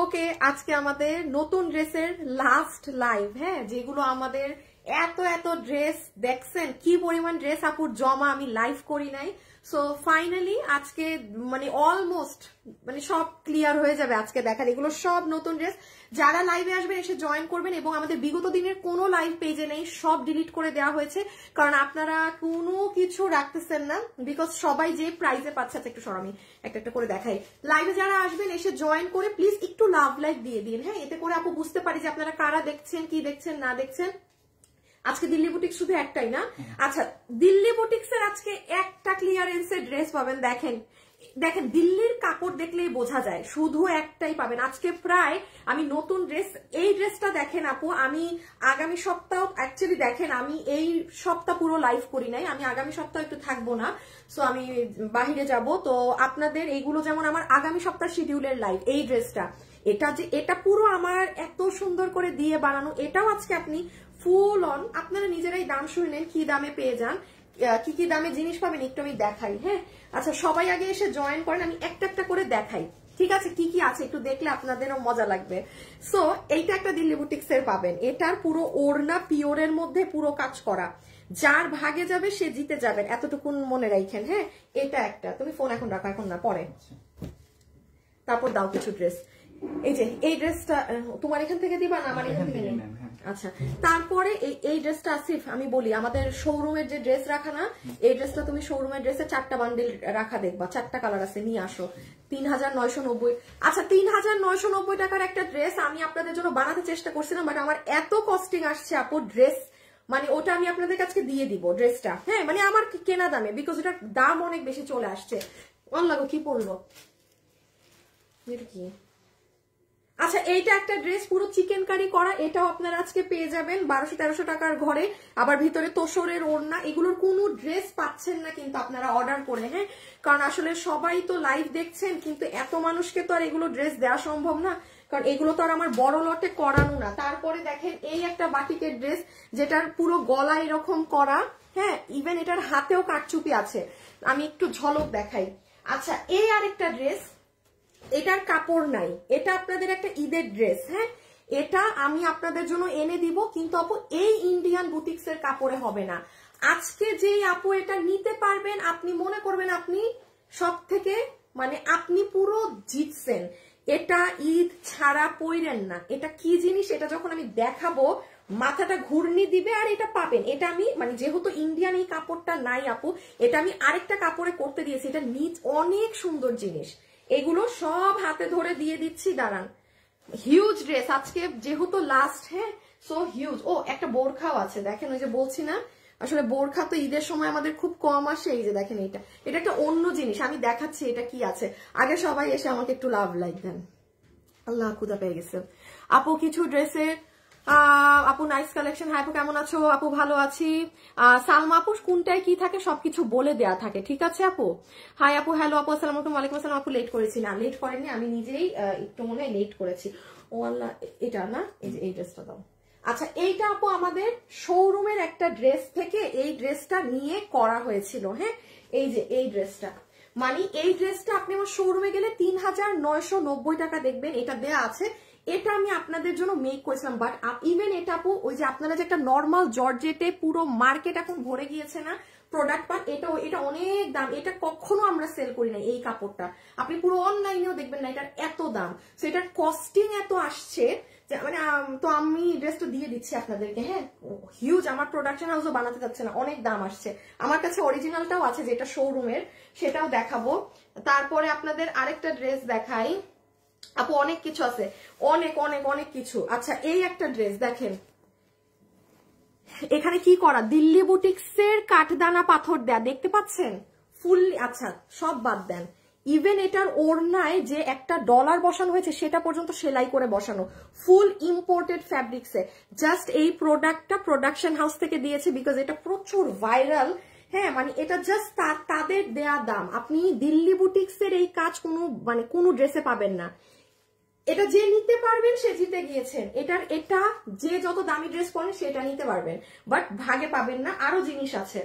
ওকে, আজকে আমাদের নতুন ড্রেসের লাস্ট লাইভ, হ্যাঁ, যেগুলো আমাদের এত এত ড্রেস দেখছেন, কি পরিমাণ ড্রেস আপুর জমা, আমি লাইভ করি নাই। সো ফাইনালি আজকে মানে অলমোস্ট মানে সব ক্লিয়ার হয়ে যাবে আজকে দেখার। এগুলো সব নতুন ড্রেস। যারা লাইভে আসবেন এসে জয়েন করবেন, এবং আমাদের বিগত দিনের কোনো লাইভ পেজে নেই, সব ডিলিট করে দেওয়া হয়েছে, কারণ আপনারা কোনো কিছু রাখতেছেন না, বিকজ সবাই যে প্রাইজে পাচ্ছে। একটু সরামি একটা একটা করে দেখাই। লাইভে যারা আসবেন এসে জয়েন করে প্লিজ একটু লাভ লাইক দিয়ে দিন, হ্যাঁ, এতে করে আপু বুঝতে পারি যে আপনারা কারা দেখছেন, কি দেখছেন না দেখছেন। আজকে দিল্লি বুটিক্স শুধু একটাই না, আচ্ছা দিল্লি বুটিক্স এর আজকে একটা ক্লিয়ারেন্সের ড্রেস পাবেন। দেখেন দেখেন, দিল্লির কাপড় দেখলেই বোঝা যায়, শুধু একটাই পাবেন আজকে। প্রায় আমি নতুন ড্রেস, এই ড্রেসটা দেখেন আপু, আমি আগামী সপ্তাহ অ্যাকচুয়ালি দেখেন আমি এই সপ্তাহ পুরো লাইভ করি নাই, আমি আগামী সপ্তাহ একটু থাকবো না, সো আমি বাহিরে যাব। তো আপনাদের এইগুলো যেমন আমার আগামী সপ্তাহ শিডিউলের লাইভ, এই ড্রেসটা এটা পুরো আমার এত সুন্দর করে দিয়ে বানানো, এটাও আজকে আপনি ফুল অন আপনারা নিজেরাই দাম শুনলেন, কি দামে পেয়ে যান, কি কি দামে জিনিস পাবেন একটু আমি দেখাই। হ্যাঁ, আচ্ছা সবাই আগে এসে জয়েন করেন, আমি একটা একটা করে দেখাই, ঠিক আছে, কি কি আছে একটু দেখলে আপনাদেরও মজা লাগবে। সো এইটা একটা দিল্লি বুটিক্স এর পাবেন, এটার পুরো ওড়না পিওরের মধ্যে পুরো কাজ করা, যার ভাগে যাবে সে জিতে যাবেন, এতটুকুন মনে রাখেন। হ্যাঁ, এটা একটা, তুমি ফোন এখন রাখো, এখন না, পরে, তারপর দাও কিছু ড্রেস। এই যে এই ড্রেসটা তোমার এখান থেকে দিবা না আমার এখান থেকে? আচ্ছা, তারপরে এই ড্রেসটা আসিফ আমি বলি, আমাদের শোরুমের যে ড্রেস রাখা না, এই ড্রেসটা তুমি শোরুমের ড্রেসে 4টা বান্ডিল রাখা দেখবা, 4টা কালার আছে, নিয়ে আসো। 3990। আচ্ছা 3990 টাকার একটা ড্রেস আমি আপনাদের জন্য বানাতে চেষ্টা করছিলাম, বাট আমার এত কস্টিং আসছে আপু ড্রেস, মানে ওটা আমি আপনাদের কাছে দিয়ে দিব ড্রেসটা, হ্যাঁ, মানে আমার কেনা দামে, বিকজ ওটার দাম অনেক বেশি চলে আসছে। অনলাগো কি পড়লো কি? আচ্ছা এইটা একটা ড্রেস পুরো চিকেন কারি করা, এটাও আপনারা আজকে পেয়ে যাবেন 1200-1300 টাকার ঘরে, আবার ভিতরে তোসরের ওড়না। এগুলোর কোনো ড্রেস পাচ্ছেন না কিন্তু আপনারা অর্ডার করে, হ্যাঁ, কারণ আসলে সবাই তো লাইভ দেখছেন, কিন্তু এত মানুষকে তো আর এগুলো ড্রেস দেওয়া সম্ভব না, কারণ এগুলো তো আর আমার বড় লটে করানো না। তারপরে দেখেন এই একটা বাটিকের ড্রেস, যেটার পুরো গলা এরকম করা, হ্যাঁ, ইভেন এটার হাতেও কাটচুপি আছে, আমি একটু ঝলক দেখাই। আচ্ছা এই আরেকটা ড্রেস, এটার কাপড় নাই, এটা আপনাদের একটা ঈদের ড্রেস, হ্যাঁ, এটা আমি আপনাদের জন্য এনে দিব, কিন্তু আপু এই ইন্ডিয়ান বুটিক্স এর কাপড়ে হবে না। আজকে যেই আপু এটা নিতে পারবেন, আপনি মনে করবেন আপনি সব থেকে মানে আপনি পুরো জিতছেন। এটা ঈদ ছাড়া পইরেন না, এটা কি জিনিস, এটা যখন আমি দেখাবো মাথাটা ঘুরনি দিবে, আর এটা পাবেন। এটা আমি মানে যেহেতু ইন্ডিয়ান এই কাপড়টা নাই আপু, এটা আমি আরেকটা কাপড়ে করতে দিয়েছি, এটা নিচ অনেক সুন্দর জিনিস, এগুলো সব হাতে ধরে দিয়ে দিচ্ছি, দাঁড়ান। হিউজ ড্রেস আজকে যেহেতু লাস্ট, হ্যাঁ, সো হিউজ। ও একটা বোরখাও আছে দেখেন, ওই যে বলছি না, আসলে বোরখা তো ঈদের সময় আমাদের খুব কম আসে। এই যে দেখেন, এটা একটা অন্য জিনিস, আমি দেখাচ্ছি এটা কি আছে। আগে সবাই এসে আমাকে একটু লাভ লাইক দেন। আল্লাহ খুদা পেয়ে গেছে আপু কিছু ড্রেসের। আপু নাইস কালেকশন। হ্যাঁ আপু কেমন আছো? আপু ভালো আছি। সালমা আপু কোনটায় কি থাকে সবকিছু বলে দেয়া থাকে, ঠিক আছে আপু। হাই আপু, হ্যালো আপু, আসসালামু আলাইকুম। ওয়ালাইকুম আসসালাম। আপু লেট করেছি না? লেট করেননি, আমি নিজেই একটু মনে হয় লেট করেছি। ও আল্লাহ, এটা না, এই যে এই ড্রেসটা দাও। আচ্ছা এইটা আপু আমাদের শোরুমের একটা ড্রেস থেকে এই ড্রেসটা নিয়ে করা হয়েছিল, হ্যাঁ, এই যে এই ড্রেসটা, মানে এই ড্রেসটা আপনি আমার শোরুমে গেলে 3990 টাকা দেখবেন, এটা দেয়া আছে। এটা আমি আপনাদের জন্য মেক করেছিলাম, বাট ইভেন এটা আপু ওই যে আপনারা যে একটা নর্মাল জর্জেটে পুরো মার্কেট এখন ভরে গিয়েছে না প্রোডাক্ট পান, এটা অনেক দাম, এটা কখনো আমরা সেল করি না। এই কাপড়টা আপনি পুরো অনলাইনেও দেখবেন না, এটার এত দাম, সো এটার কস্টিং এত আসছে, মানে তো আমি ড্রেসটা দিয়ে দিচ্ছি আপনাদেরকে, হ্যাঁ, হিউজ, আমার প্রোডাকশন হাউসও বানাতে যাচ্ছে না, অনেক দাম আসছে। আমার কাছে অরিজিনালটাও আছে যেটা শোরুমের, সেটাও দেখাবো। তারপরে আপনাদের আরেকটা ড্রেস দেখাই আপু, অনেক কিছু আছে, অনেক অনেক অনেক কিছু। আচ্ছা এই একটা ড্রেস দেখেন, এখানে কি করা, দিল্লি বুটিক্সের কাঠদানা পাথর দেয়া, দেখতে পাচ্ছেন ফুললি। আচ্ছা সব বাদ দেন, ইভেন এটার ওড়নায় যে একটা ডলার বসানো হয়েছে সেটা পর্যন্ত সেলাই করে বসানো, ফুল ইম্পোর্টেড ফ্যাব্রিক্সে। জাস্ট এই প্রোডাক্টটা প্রোডাকশন হাউস থেকে দিয়েছে, বিকজ এটা প্রচুর ভাইরাল, হ্যাঁ, মানে এটা জাস্ট তাদের দেয়া দাম। আপনি দিল্লি বুটিক্সের এই কাজ কোনো ড্রেসে পাবেন না। এটা যে নিতে পারবেন সে জিতে গিয়েছেন। এটা যে যত দামি ড্রেস পরেন সেটা নিতে পারবেন, বাট ভাগে পাবেন না। আরো জিনিস আছে,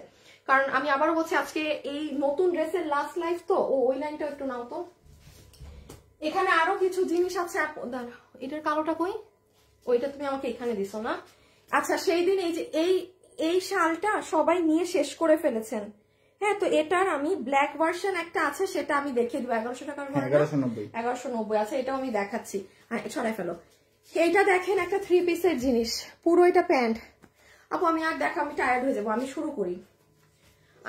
কারণ আমি আবারও বলছি আজকে এই নতুন ড্রেসের লাস্ট লাইফ তো। ওই লাইনটা একটু নাও তো, এখানে আরো কিছু জিনিস আছে, এটার কালোটা কই, ওইটা তুমি আমাকে এখানে দিছো না? আচ্ছা সেই দিন এই যে এই শালটা সবাই নিয়ে শেষ করে ফেলেছেন, হ্যাঁ, তো এটার আমি ব্ল্যাক ভার্সন একটা আছে, সেটা আমি দেখিয়ে দেবো। 1100 টাকার, 1190 আছে, এটাও আমি দেখাচ্ছি। হ্যাঁ ছড়াই ফেলো। এইটা দেখেন একটা 3 পিসের জিনিস, পুরো এটা প্যান্ট। আপু আমি আর দেখো, আমি টায়ার্ড হয়ে যাবো, আমি শুরু করি,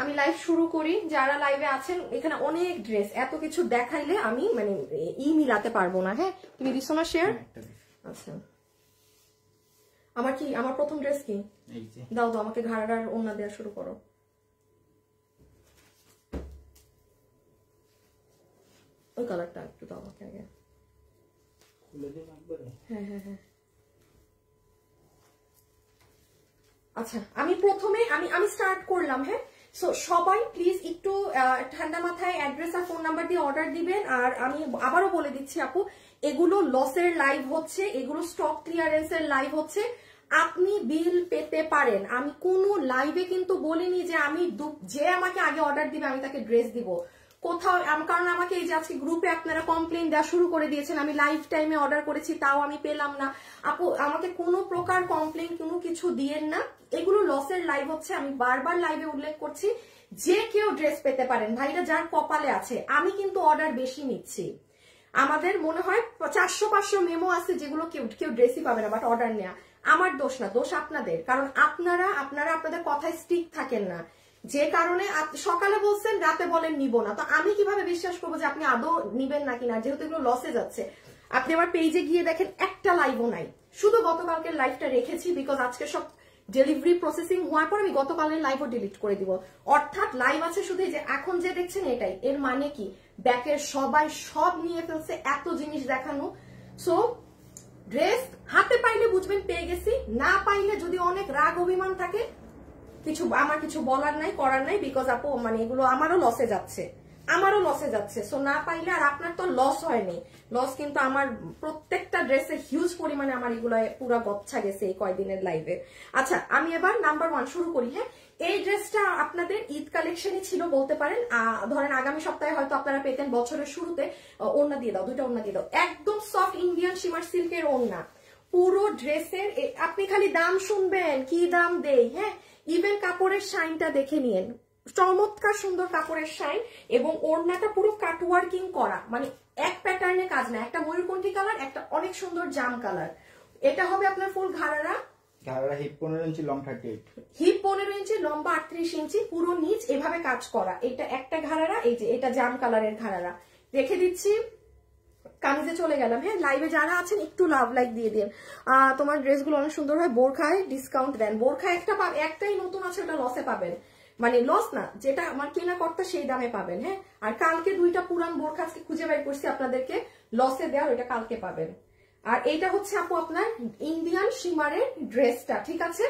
আমি লাইভ শুরু করি। যারা লাইভে আছেন, এখানে অনেক ড্রেস, এত কিছু দেখাইলে আমি মানে মিলাতে পারবো না। হ্যাঁ তুমি দিছো না শেয়ার? আচ্ছা আমার প্রথম ড্রেস কি? দাও দাও আমাকে, ঘাড়ার ওড়না দেওয়া শুরু করো। ওই কালারটা একটু দাও আমাকে আগে। হ্যাঁ হ্যাঁ হ্যাঁ। আচ্ছা আমি প্রথমে আমি স্টার্ট করলাম। হ্যাঁ সো সবাই প্লিজ একটু ঠান্ডা মাথায় অ্যাড্রেস আর ফোন নাম্বার দিয়ে অর্ডার দিবেন। আর আমি আবারও বলে দিচ্ছি আপু, এগুলো লসের লাইভ হচ্ছে, এগুলো স্টক ক্লিয়ারেন্সের লাইভ হচ্ছে, আপনি বিল পেতে পারেন। আমি কোনো লাইভে কিন্তু বলিনি যে আমি যে আমাকে আগে অর্ডার দিবে আমি তাকে ড্রেস দিব কোথাও, কারণ আমাকে এই যে আজকে গ্রুপে আপনারা কমপ্লেন দেওয়া শুরু করে দিয়েছেন, আমি লাইভ টাইমে অর্ডার করেছি তাও আমি পেলাম না। আপু আমাকে কোনো প্রকার কমপ্লেন কোনো কিছু দিয়েন না, এগুলো লসের লাইভ হচ্ছে। আমি বারবার লাইভে উল্লেখ করছি, যে কেউ ড্রেস পেতে পারেন ভাইরা, যার কপালে আছে। আমি কিন্তু অর্ডার বেশি নিচ্ছি, আমাদের মনে হয় 400-500 মেমো আছে যেগুলো কেউ ড্রেসই পাবে না, বাট অর্ডার নেওয়া আমার দোষ না, দোষ আপনাদের। কারণ আপনারা আপনাদের কথায় স্টিক থাকেন না, যে কারণে সকালে বলছেন রাতে বলেন নিব না। তো আমি কিভাবে বিশ্বাস করবো যে আপনি আদৌ নিবেন না কিনা, যেহেতু এগুলো লসে যাচ্ছে। আপনি আমার পেজে গিয়ে দেখেন একটা লাইভও নাই, শুধু গতকালকের লাইভটা রেখেছি, বিকজ আজকে সব ডেলিভারি প্রসেসিং হওয়ার পর আমি গতকালের লাইভও ডিলিট করে দিব। অর্থাৎ লাইভ আছে শুধু যে এখন যে দেখছেন এটাই। এর মানে কি, ব্যাকের সবাই সব নিয়ে ফেলছে, এত জিনিস দেখানো। সো ড্রেস হাতে পাইলে বুঝবেন পেয়ে গেছি, না পাইলে যদি অনেক রাগ অভিমান থাকে আমার কিছু বলার নাই, করার নাই, বিকজ আপু মানে এগুলো আমারও লসে যাচ্ছে। সো না পাইলে, আর আপনার তো লস হয়নি, লস কিন্তু আমার প্রত্যেকটা ড্রেসে হিউজ পরিমাণে আমার এগুলো পুরো গচ্ছা গেছে এই কয়দিনের লাইভে। আচ্ছা আমি এবার নাম্বার 1 শুরু করি। হ্যাঁ এই ড্রেসটা আপনাদের ঈদ কালেকশনই ছিল বলতে পারেন, ধরেন আগামী সপ্তাহে হয়তো আপনারা পেতেন বছরের শুরুতে। ওড়না দিয়ে দাও, 2টা ওড়না দিয়ে দাও, একদম সফট ইন্ডিয়ান শিমার সিল্কের ওড়না পুরো ড্রেসের। আপনি খালি দাম শুনবেন, কি দাম দেই। হ্যাঁ ইভেন কাপড়ের শাইনটা দেখে নিয়েন, চমৎকার সুন্দর কাপড়ের শাইন, এবং ওড়নাটা পুরো কাটওয়ার্কিং করা, মানে এক প্যাটার্নে কাজ না, একটা ময়ূরকণ্ঠী কালার, একটা অনেক সুন্দর জাম কালার। এটা হবে আপনার ফুল ঘাড়ারা, হিপ 15 ইঞ্চি, লং 38, হিপ 15 ইঞ্চি, লম্বা 38 ইঞ্চি, পুরো নিচ এভাবে কাজ করা। এটা একটা ঘাড়ারা, এই যে এটা জাম কালারের ঘাড়ারা। রেখে দিচ্ছি, কামিজে চলে গেলাম। হ্যাঁ লাইভে যারা আছেন একটু লাভ লাইক দিয়ে দিন। তোমার ড্রেসগুলো অনেক সুন্দর হয়, বোরখায় ডিসকাউন্ট দেন। বোরখা একটাই নতুন আছে, ওটা লসে পাবেন, মানে লস না, যেটা আমার কেনা কর্তা সেই দামে পাবেন। হ্যাঁ আর কালকে 2টা পুরান বোরখা আজকে খুঁজে বের করছি আপনাদেরকে লসে দেওয়ার, ওইটা কালকে পাবেন। আর এইটা হচ্ছে আপু আপনার ইন্ডিয়ান শিমারের ড্রেসটা, ঠিক আছে?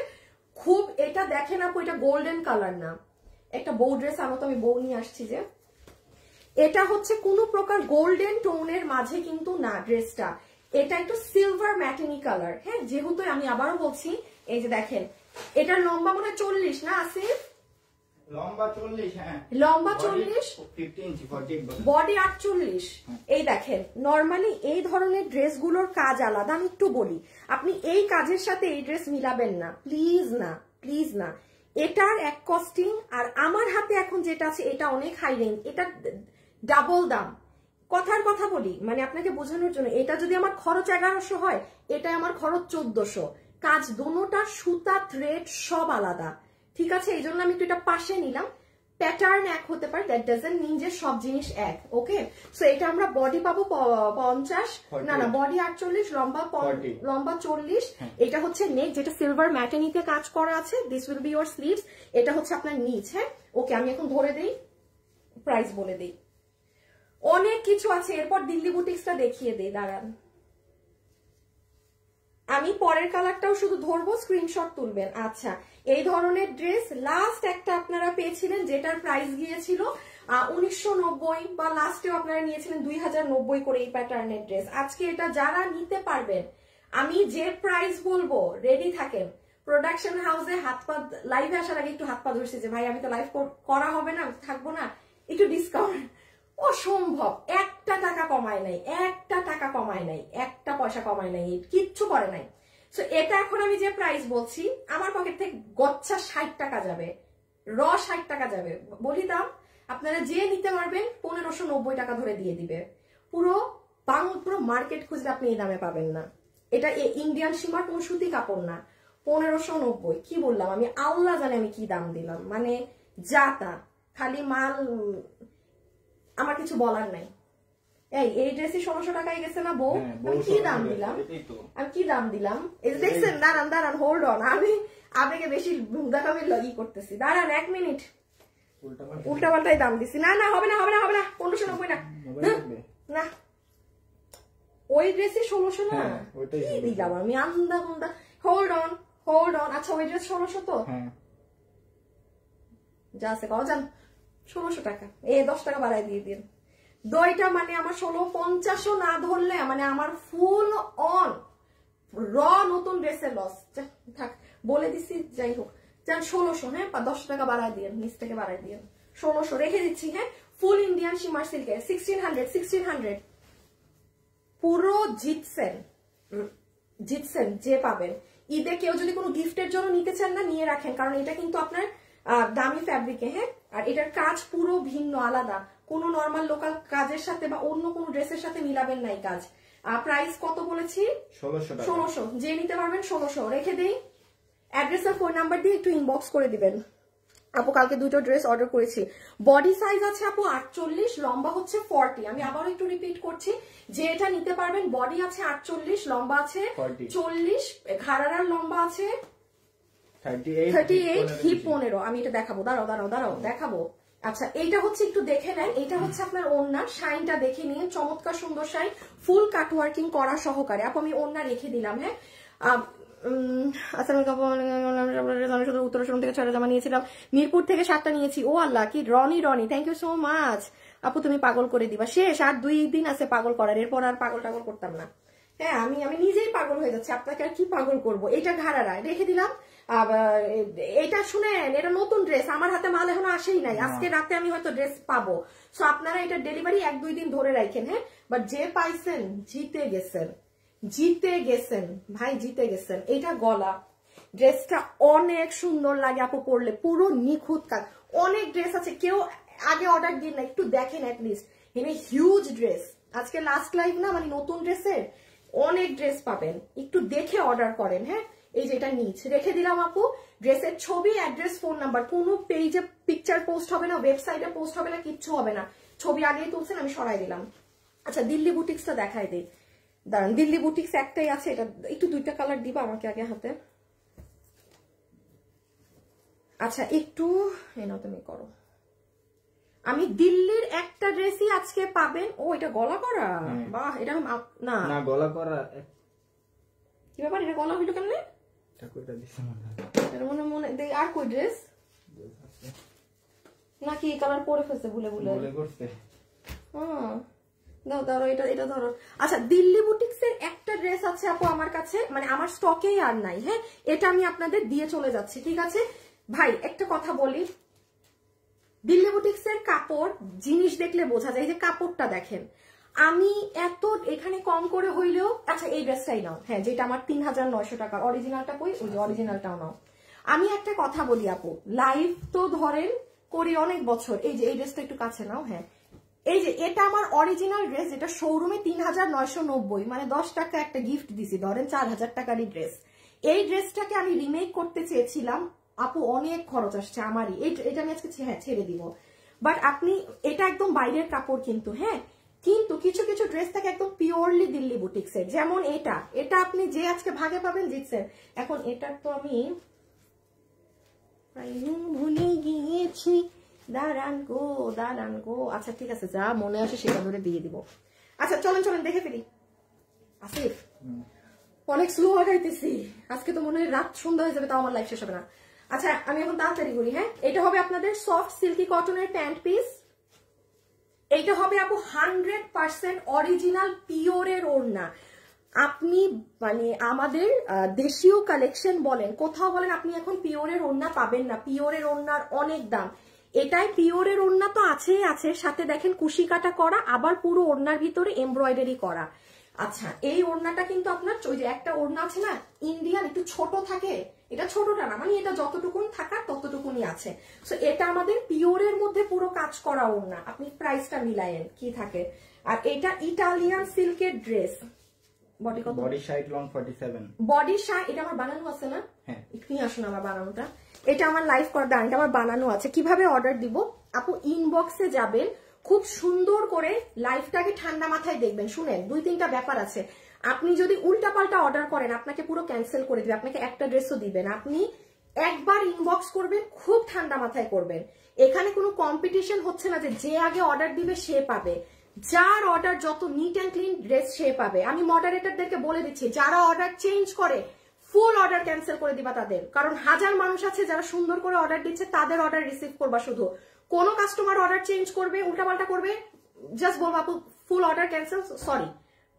খুব এটা দেখেন আপু, এটা গোল্ডেন কালার না, একটা বউ ড্রেস আনো তো, আমি বউ নিয়ে আসছি যে। এটা হচ্ছে কোনো প্রকার গোল্ডেন টোনের মাঝে কিন্তু না ড্রেসটা, এটা একটু সিলভার ম্যাটিনি কালার। হ্যাঁ যেহেতু আমি আবারও বলছি, এই যে দেখেন এটার লম্বা মনে হয় 40 না আসিফ? লম্বা 40, হ্যাঁ লম্বা 40, 50 ইঞ্চি, 40, বডি 48। এই দেখেন নরমালি এই ধরনের ড্রেসগুলোর কাজ আলাদা। আমি একটু বলি, আপনি এই কাজের সাথে এই ড্রেস মিলাবেন না, প্লিজ না, প্লিজ না। এটার এক কস্টিং আর আমার হাতে এখন যেটা আছে এটা অনেক হাই রেঞ্জ, এটা ডাবল দাম। কথার কথা বলি মানে আপনাকে বোঝানোর জন্য, এটা যদি আমার খরচ 1100 হয়, এটা আমার খরচ 1400। কাজ দোনোটা, সুতা থ্রেড সব আলাদা, ঠিক আছে? এই জন্য আমি একটু এটা পাশে নিলাম। প্যাটার্ন এক হতে পারে, দ্যাট ডাজন্ট মিন যে সব জিনিস এক। ওকে সো এটা আমরা বডি পাবো 50, না বডি 48, লম্বা 40। এটা হচ্ছে নেক, যেটা সিলভার ম্যাটেনিতে কাজ করা আছে। This will be your sleeves. এটা হচ্ছে আপনার নিচ। হ্যাঁ ওকে আমি এখন ধরে দেই, প্রাইস বলে দেই। অনেক কিছু আছে, এরপর দিল্লি বুটিক্সটা দেখিয়ে দেই, দাঁড়ান আমি পরের কালারটাও শুধু ধরবো, স্ক্রিনশট তুলবেন। আচ্ছা এই ধরনের ড্রেস লাস্ট একটা আপনারা পেয়েছিলেন, যেটার প্রাইস গিয়েছিল 1990, বা লাস্টেও আপনারা নিয়েছিলেন 2090 করে এই প্যাটার্নের ড্রেস। আজকে এটা যারা নিতে পারবেন, আমি যে প্রাইস বলবো রেডি থাকেন। প্রোডাকশন হাউসে হাত পা, লাইভে আসার আগে একটু হাত পা ধরছি যে ভাই আমি তো লাইভ করা হবে না, থাকবো না, একটু ডিসকাউন্ট অসম্ভব, একটা টাকা কমায় নাই, একটা টাকা কমায় নাই, একটা পয়সা কমায় নাই, কিচ্ছু করে নাই। সো এটা এখন আমি যে প্রাইস বলছি, আমার পকেট থেকে গচ্ছা 60 টাকা যাবে, 60 টাকা যাবে। বলি দাম, আপনারা যে নিতে পারবেন 1590 টাকা ধরে দিয়ে দিবে। পুরো মার্কেট খুঁজলে আপনি এই দামে পাবেন না। এটা ইন্ডিয়ান সীমার কোন সুতি কাপড় না। 1590 কি বললাম আমি, আল্লাহ জানে আমি কি দাম দিলাম, মানে যা তা, খালি মাল, আমার কিছু বলার নাই। এই ড্রেসই 1600 টাকায় গেছে না বউ? আমি কি দাম দিলাম, আমি কি দাম দিলাম? এই দেখছেন, দাঁড়ান হোল্ড অন, আমি আবেগে বেশি দেখাবে ই করতেছি, দাঁড়ান 1 মিনিট, উল্টা পাল্টাই দাম দিছি। না হবে না 1590 না, না ওই ড্রেসই 1600 না, কি দিলাম আমি আন্দা। হোল্ড অন, আচ্ছা ওই ড্রেস 1600 তো যা আছে কও জান, 1600 টাকা, 10 টাকা বাড়াই দিয়ে দিন। দইটা মানে আমার 1650 না ধরলে মানে আমার ফুল অন নতুন ড্রেসের লস। থাক বলে দিছি, যাই হোক যান 1600, হ্যাঁ 10 টাকা বাড়াই দিয়ে, নিচ থেকে বাড়াই দিয়ে 1600 রেখে দিচ্ছি। হ্যাঁ ফুল ইন্ডিয়ান শিমার সিল্কের 1600 পুরো জিতছেন যে পাবেন। ঈদে কেউ যদি কোনো গিফটের জন্য নিতে চান না, নিয়ে রাখেন, কারণ এটা কিন্তু আপনার দামি ফ্যাব্রিকে। হ্যাঁ আর এটার কাজ পুরো ভিন্ন, আলাদা, কোনো নর্মাল লোকাল কাজের সাথে বা অন্য কোনো ড্রেসের সাথে মিলাবেন না এই কাজ। প্রাইস কত বলেছি? 1600। যে নিতে পারবেন 1600 রেখে দেই। অ্যাড্রেস আর ফোন নাম্বার দিয়ে একটু ইনবক্স করে দিবেন। আপু কালকে দুটো ড্রেস অর্ডার করেছি, বডি সাইজ আছে আপু 48, লম্বা হচ্ছে 40। আমি আবারও একটু রিপিট করছি, যে এটা নিতে পারবেন বডি আছে 48, লম্বা আছে 40, ঘাড়ার লম্বা আছে 38, হিপ 15। আমি এটা দেখাবো, দাঁড়াও দেখাবো। আচ্ছা এইটা হচ্ছে একটু দেখে নেন, এটা হচ্ছে আপনার ওড়না, শাইনটা দেখে নিন, চমৎকার সুন্দর শাইন, ফুল কাট ওয়ার্কিং করা সহকারে। আপু আমি ওড়না রেখে দিলাম। হ্যাঁ উত্তরাখণ্ড থেকে 6টা জামা নিয়েছিলাম, মিরপুর থেকে 7টা নিয়েছি। ও আল্লাহ, কি Rony, thank you so much আপু, তুমি পাগল করে দিবা। শেষ আর 2 দিন আছে পাগল করার, এরপর আর পাগল করতাম না। হ্যাঁ আমি নিজেই পাগল হয়ে যাচ্ছি, আপনাকে আর কি পাগল করবো। এটা ঘাড়ারা রেখে দিলাম। এটা শুনেন, এটা নতুন ড্রেস, আমার হাতে মাল এখনো আসেই নাই, আজকে রাতে আমি হয়তো ড্রেস পাবো। সো আপনারা এটা ডেলিভারি 1-2 দিন ধরে রাখেন। হ্যাঁ বাট যে পাইছেন জিতে গেছেন ভাই, জিতে গেছেন। এটা গলা, ড্রেসটা অনেক সুন্দর লাগে আপু পরলে, পুরো নিখুঁত কাজ। অনেক ড্রেস আছে, কেউ আগে অর্ডার দিন না, একটু দেখেন অ্যাটলিস্ট। এনে হিউজ ড্রেস, আজকে লাস্ট লাইভ না, মানে নতুন ড্রেসের অনেক ড্রেস পাবেন, একটু দেখে অর্ডার করেন। হ্যাঁ এই যেটা নিচ রেখে দিলাম আপু, ড্রেসের ছবি, অ্যাড্রেস, ফোন নাম্বার, কোনো পেজে পিকচার পোস্ট হবে না, ওয়েবসাইটে পোস্ট হবে না, কিচ্ছু হবে না, ছবি আগেই তুলছেন, আমি সরাই দিলাম। আচ্ছা দিল্লি বুটিক্সটা দেখাই দিই, দাঁড়ান। দিল্লি বুটিক্স একটাই আছে, এটা একটু 2টা কালার দিবা আমাকে আগে হাতে। আচ্ছা একটু এনাও তুমি করো। আমি দিল্লির একটা ড্রেসই আজকে পাবেন। ও এটা গলা করা, বাহ, এটা না গলা করা, কি ব্যাপার, এটা গলা হইলো কেমনে? মনে আর কই ড্রেস নাকি কালার পরে ফেলছে ভুলে করছে। ধরো এটা ধরো। আচ্ছা দিল্লি বুটিক্স এর একটা ড্রেস আছে আপু আমার কাছে, মানে আমার স্টকেই আর নাই। হ্যাঁ এটা আমি আপনাদের দিয়ে চলে যাচ্ছি, ঠিক আছে ভাই। একটা কথা বলি, দিল্লি বুটিক্স এর কাপড় জিনিস দেখলে বোঝা যায়, যে কাপড়টা দেখেন, আমি এত এখানে কম করে হইলেও। আচ্ছা এই ড্রেসটাই নাও, হ্যাঁ যেটা আমার 3900 টাকা, অরিজিনালটা কই, ওই যে অরিজিনালটাও নাও। আমি একটা কথা বলি আপু, লাইভ তো ধরেন করি অনেক বছর, এই যে এই ড্রেসটা একটু কাছে নাও। হ্যাঁ এই যে এটা আমার অরিজিনাল ড্রেস, এটা শোরুমে 3990, মানে 10 টাকা একটা গিফট দিছি, ধরেন 4000 টাকারই ড্রেস। এই ড্রেসটাকে আমি রিমেক করতে চেয়েছিলাম আপু, অনেক খরচ আসছে আমারই। এটা আমি আজকে ছেড়ে দিব, বাট আপনি এটা একদম বাইরের কাপড় কিন্তু। হ্যাঁ কিন্তু কিছু কিছু ড্রেস থাকে একদম পিওরলি দিল্লি বুটিক্সের, যেমন এটা আপনি যে আজকে ভাগে পাবেন জিতছেন। এখন এটার তো আমি ভুলে গিয়েছি, দাঁড়ান গো। আচ্ছা ঠিক আছে, যা মনে আসে সেটা ধরে দিয়ে দিব। আচ্ছা চলেন দেখে ফেলি। আসিফ অনেক স্লো আগাইতেছি আজকে, তো মনে হয় রাত সন্ধ্যা হয়ে যাবে, তাও আমার লাইফ শেষ হবে না। আচ্ছা আমি এখন তাড়াতাড়ি করি। হ্যাঁ এটা হবে আপনাদের সফট সিল্কি কটনের প্যান্ট পিস। এইটা হবে আপু 100% অরিজিনাল পিওরের ওড়না। আপনি মানে আমাদের দেশীয় কালেকশন বলেন, কোথাও বলেন, আপনি এখন পিওরের ওড়না পাবেন না, পিওরের ওড়নার অনেক দাম। এটাই পিওরের ওড়না তো আছেই আছে, সাথে দেখেন কুশি কাটা করা, আবার পুরো ওড়নার ভিতরে এমব্রয়ডারি করা। আচ্ছা এই ওড়নাটা কিন্তু আপনার ওই যে একটা ওড়না আছে না ইন্ডিয়ান একটু ছোট থাকে, এটা ছোটটা না, মানে এটা যতটুকুন থাকার ততটুকুনি আছে। সো এটা আমাদের পিওরের মধ্যে পুরো কাজ করা ওড়না, আপনি প্রাইসটা মিলায়েন কি থাকে। আর এটা ইটালিয়ান সিল্কের ড্রেস, বডি কত? Body side long 47। Body side এটা আমার বানানো আছে না? হ্যাঁ একটু নিয়ে আসুন আমার বানানোটা। এটা আমার লাইভ করা দান, এটা আমার বানানো আছে। কিভাবে অর্ডার দিব আপু? ইনবক্সে যাবেন, খুব সুন্দর করে লাইভটাকে ঠান্ডা মাথায় দেখবেন। শুনেন, 2-3টা ব্যাপার আছে। আপনি যদি উল্টাপাল্টা অর্ডার করেন আপনাকে পুরো ক্যান্সেল করে দিবে, আপনাকে একটা ড্রেসও দিবেন। আপনি একবার ইনবক্স করবেন, খুব ঠান্ডা মাথায় করবেন। এখানে কোনো কম্পিটিশন হচ্ছে না যে যে আগে অর্ডার দিবে সে পাবে। যার অর্ডার যত নিট অ্যান্ড ক্লিন ড্রেস সে পাবে। আমি মডারেটরদেরকে বলে দিচ্ছি, যারা অর্ডার চেঞ্জ করে ফুল অর্ডার ক্যান্সেল করে দিবা তাদের, কারণ হাজার মানুষ আছে যারা সুন্দর করে অর্ডার দিচ্ছে, তাদের অর্ডার রিসিভ করবা। শুধু কোনো কাস্টমার অর্ডার চেঞ্জ করবে, উল্টাপাল্টা করবে, জাস্ট বলবা আপু ফুল অর্ডার ক্যান্সেল, সরি,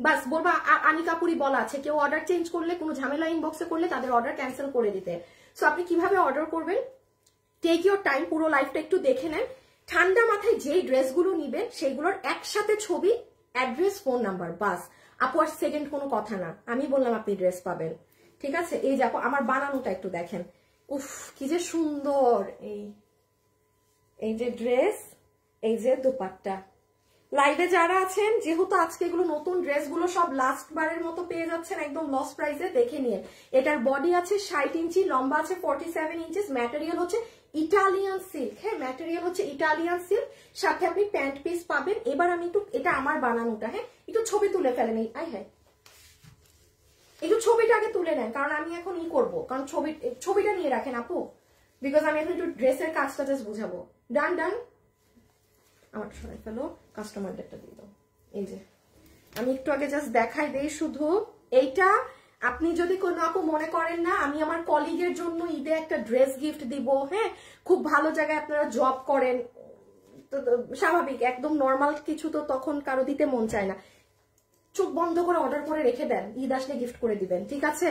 বাস বলবা। আনিকাপুরি বলা আছে কেউ অর্ডার চেঞ্জ করলে, কোনো ঝামেলা ইনবক্সে করলে তাদের অর্ডার ক্যান্সেল করে দিতে। সো আপনি কিভাবে অর্ডার করবেন, টেক ইউর টাইম, পুরো লাইফটা একটু দেখে নেন। ঠান্ডা মাথায় যেই ড্রেসগুলো নিবেন সেইগুলোর একসাথে ছবি, অ্যাড্রেস, ফোন নাম্বার, বাস। আপু আর সেকেন্ড কোনো কথা না, আমি বললাম আপনি ড্রেস পাবেন। ঠিক আছে, এই দেখো আমার বানানোটা একটু দেখেন, উফ কি যে সুন্দর। এই যে ড্রেস, এই যে দোপাট্টা। লাইভে যারা আছেন, যেহেতু আজকে এগুলো নতুন ড্রেসগুলো সব লাস্ট বারের মতো পেয়ে যাচ্ছেন একদম লস প্রাইসে, দেখে নিন। এটার বডি আছে 60 ইঞ্চি, লম্বা আছে 47 ইঞ্চিস, ম্যাটেরিয়াল হচ্ছে ইটালিয়ান সিল্ক। হ্যাঁ ম্যাটেরিয়াল হচ্ছে ইটালিয়ান সিল্ক, সাথে আপনি প্যান্ট পিস পাবেন। এবার আমি একটু, এটা আমার বানানোটা, হ্যাঁ একটু ছবি তুলে ফেলেন। আই হ্যাঁ একটু ছবিটা আগে তুলে নেন, কারণ আমি এখন করবো, কারণ ছবিটা নিয়ে রাখেন আপু, বিকজ আমি এখন একটু ড্রেসের কাজটা জাস্ট বুঝাবো। ডান ডান, আমার সরাই ফেলো, কাস্টমারদেরটা দিয়ে দাও। এই যে আমি একটু আগে জাস্ট দেখাই দেই শুধু এইটা। আপনি যদি কোনো আপু মনে করেন না আমি আমার কলিগের জন্য ঈদে একটা ড্রেস গিফট দিব, হ্যাঁ খুব ভালো জায়গায় আপনারা জব করেন, তো স্বাভাবিক একদম নর্মাল কিছু তো তখন কারো দিতে মন চায় না, চোখ বন্ধ করে অর্ডার করে রেখে দেন, ঈদ আসলে গিফট করে দিবেন, ঠিক আছে?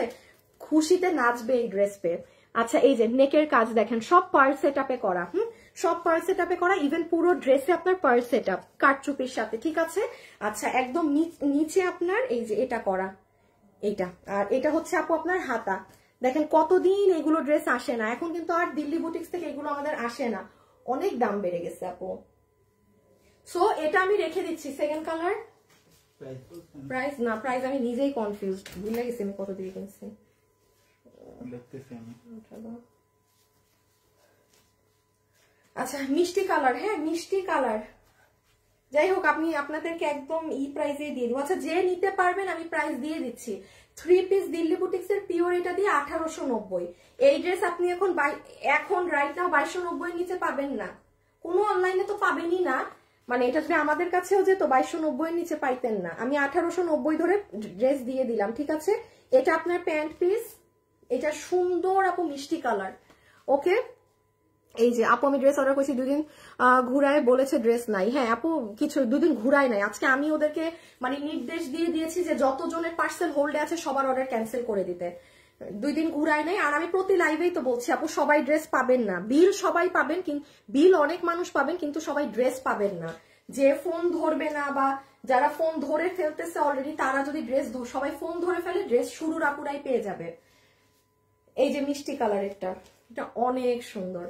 খুশিতে নাচবে এই ড্রেস পেয়ে। আচ্ছা এই যে নেকের কাজ দেখেন, সব পার্ল সেটআপে করা, সব পার্ল সেটআপে করা, ইভেন পুরো ড্রেসে আপনার পার্ল সেটআপ কারচুপির সাথে, ঠিক আছে? আচ্ছা একদম নিচে আপনার এই যে এটা করা, এইটা। আর এটা হচ্ছে আপু আপনার হাতা। দেখেন কতদিন এগুলো ড্রেস আসে না, এখন কিন্তু আর দিল্লি বুটিক্স থেকে এগুলো আমাদের আসে না, অনেক দাম বেড়ে গেছে আপু। সো এটা আমি রেখে দিচ্ছি। সেকেন্ড কালার প্রাইস না, প্রাইস আমি নিজেই কনফিউজড, ভুলে গেছি আমি কত দিয়ে কিনছি। দেখতেছি আমি। আচ্ছা মিষ্টি কালার, হ্যাঁ মিষ্টি কালার, যাই হোক আপনি আপনাদেরকে একদম প্রাইসে দিয়ে দিব। আচ্ছা যে নিতে পারবেন আমি প্রাইস দিয়ে দিচ্ছি। 3 পিস দিল্লি বুটিক্স এর পিওর এটা দিয়ে 1890। এই ড্রেস আপনি এখন রাইট নাও 2290 নিচে পাবেন না, কোনো অনলাইনে তো পাবেনই না। মানে এটা যদি আমাদের কাছেও যেত 2290 নিচে পাইতেন না। আমি 1890 ধরে ড্রেস দিয়ে দিলাম, ঠিক আছে? এটা আপনার প্যান্ট পিস, এটা সুন্দর আপু মিষ্টি কালার। ওকে এই যে আপু আমি ড্রেস অর্ডার করছি, 2 দিন ঘুরায় বলেছে ড্রেস নাই। হ্যাঁ আপু কিছু 2 দিন ঘুরায় নাই, আজকে আমি ওদেরকে মানে নির্দেশ দিয়ে দিয়েছি যে যতজনের পার্সেল হোল্ডে আছে সবার অর্ডার ক্যান্সেল করে দিতে। 2 দিন ঘুরায় নাই। আর আমি প্রতি লাইভেই তো বলছি আপু সবাই ড্রেস পাবেন না, বিল সবাই পাবেন, বিল অনেক মানুষ পাবেন কিন্তু সবাই ড্রেস পাবেন না। যে ফোন ধরবে না বা যারা ফোন ধরে ফেলতেছে অলরেডি, তারা যদি ড্রেস সবাই ফোন ধরে ফেলে ড্রেস শুরুর আপুরাই পেয়ে যাবে। এই যে মিষ্টি কালার, এটা অনেক সুন্দর।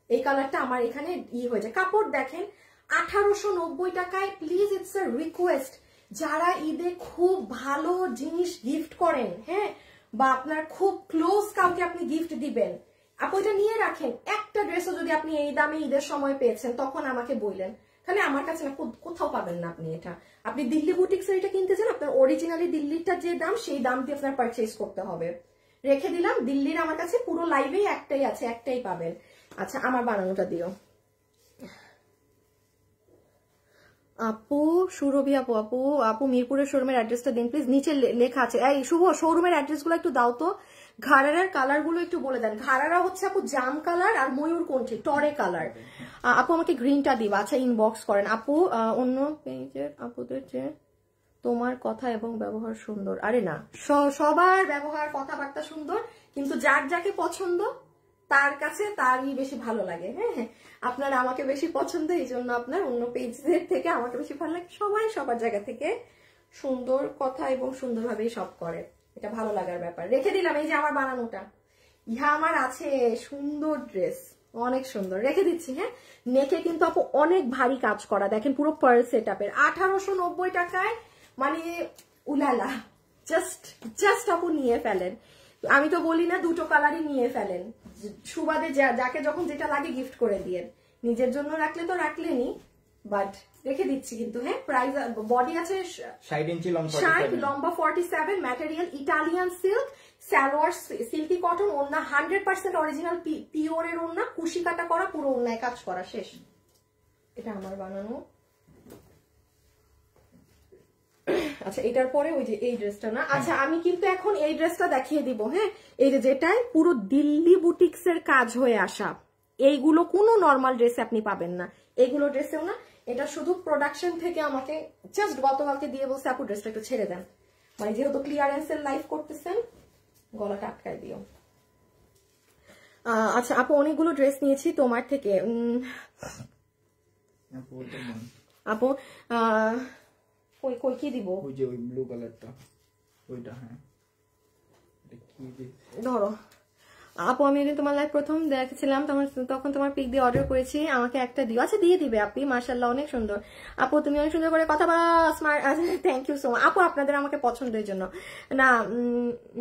এই কালারটা আমার এখানে হয়ে যায়। কাপড় দেখেন 1890 টাকায়। প্লিজ ইটস আ রিকোয়েস্ট, যারা ঈদে খুব ভালো জিনিস গিফট করেন, হ্যাঁ বা আপনার খুব ক্লোজ কাউকে আপনি গিফট দিবেন, আপু এটা নিয়ে রাখেন। একটা ড্রেসও যদি আপনি এই দামে ঈদের সময় পেয়েছেন তখন আমাকে বললেন, তাহলে আমার কাছে না কোথাও পাবেন না আপনি এটা। আপনি দিল্লি বুটিক্স এটা কিনতে চান, আপনার অরিজিনালি দিল্লিটার যে দাম সেই দাম দিয়ে আপনার পারচেজ করতে হবে। রেখে দিলাম, দিল্লির আমার কাছে পুরো লাইভেই একটাই আছে, একটাই পাবেন। আচ্ছা আমার বানানোটা দিও আপু, সুরভি আপু। আপু আপু মিরপুরের শোরুমের অ্যাড্রেসটা দিন প্লিজ, নিচে লেখা আছে। এই শুভ শোরুমের অ্যাড্রেসগুলো একটু দাও তো, ঘাড়ারার কালার গুলো একটু বলে দেন। ঘাড়ারা হচ্ছে আপু জাম কালার আর ময়ূরকণ্ঠী টরে কালার। আপু আমাকে গ্রিনটা দিবা। আচ্ছা ইনবক্স করেন আপু। অন্য পেজের আপুদের যে তোমার কথা এবং ব্যবহার সুন্দর, আরে না সবার ব্যবহার কথাবার্তা সুন্দর, কিন্তু যার যাকে পছন্দ তার কাছে তারই বেশি ভালো লাগে। হ্যাঁ, আপনার আমাকে বেশি পছন্দ, এই জন্য আপনার অন্য পেজের থেকে আমাকে বেশি ভালো লাগে। সবাই সবার জায়গা থেকে সুন্দর কথা এবং সুন্দরভাবেই সব করে, এটা ভালো লাগার ব্যাপার। রেখে দিলাম এই যে আমার বানানোটা, ইহা আমার আছে সুন্দর ড্রেস, অনেক সুন্দর, রেখে দিচ্ছি। হ্যাঁ, নেকে কিন্তু আপু অনেক ভারী কাজ করা, দেখেন পুরো পার্ল সেটআপের 1890 টাকায়, মানে উলালা, জাস্ট আপু নিয়ে ফেলেন। আমি তো বলি না দুটো কালারই নিয়ে ফেলেন, সুবাদে যাকে যখন যেটা লাগে গিফট করে দিয়ে, নিজের জন্য রাখলে তো রাখলেনি, বাট রেখে দিচ্ছি কিন্তু। হ্যাঁ, প্রাইস বডি আছে 60 ইঞ্চি লং, 60 লম্বা 47, material Italian silk, salwar silky cotton, ওড়না 100% অরিজিনাল পিওরের ওড়না, কুশি কাটা করা, পুরো ওড়নায় কাজ করা শেষ। এটা আমার বানানো। আচ্ছা, এটার পরে ওই যে এই ড্রেসটা না, আচ্ছা আমি কিন্তু এখন এই ড্রেসটা দেখিয়ে দিব। হ্যাঁ, এই যে যেটাই পুরো দিল্লি বুটিক্স এর কাজ হয়ে আসা, এইগুলো কোনো নর্মাল ড্রেসে আপনি পাবেন না, এইগুলো ড্রেসেও না। এটা শুধু প্রোডাকশন থেকে আমাকে জাস্ট গতকালকে দিয়ে বলছে আপু ড্রেসটা একটু ছেড়ে দেন, মানে যেহেতু ক্লিয়ারেন্সের লাইভ করতেছেন, গলাটা আটকায় দিও। আচ্ছা আপু, অনেকগুলো ড্রেস নিয়েছি তোমার থেকে। আপু কই কই কি দিব? ওই যে ওই ব্লু কালারটা, ওইটা। হ্যাঁ, এটা কি দিই ধরো আপু, আমি একদিন তোমার লাইভ প্রথম দেখছিলাম, তখন তোমার পিক দিয়ে অর্ডার করেছি, আমাকে একটা দিও। আচ্ছা দিয়ে দিবে আপনি, মাশাআল্লাহ অনেক সুন্দর আপু, তুমি অনেক সুন্দর করে কথা বলা, smart. Thank you so much আপু, আপনাদের আমাকে পছন্দের জন্য। না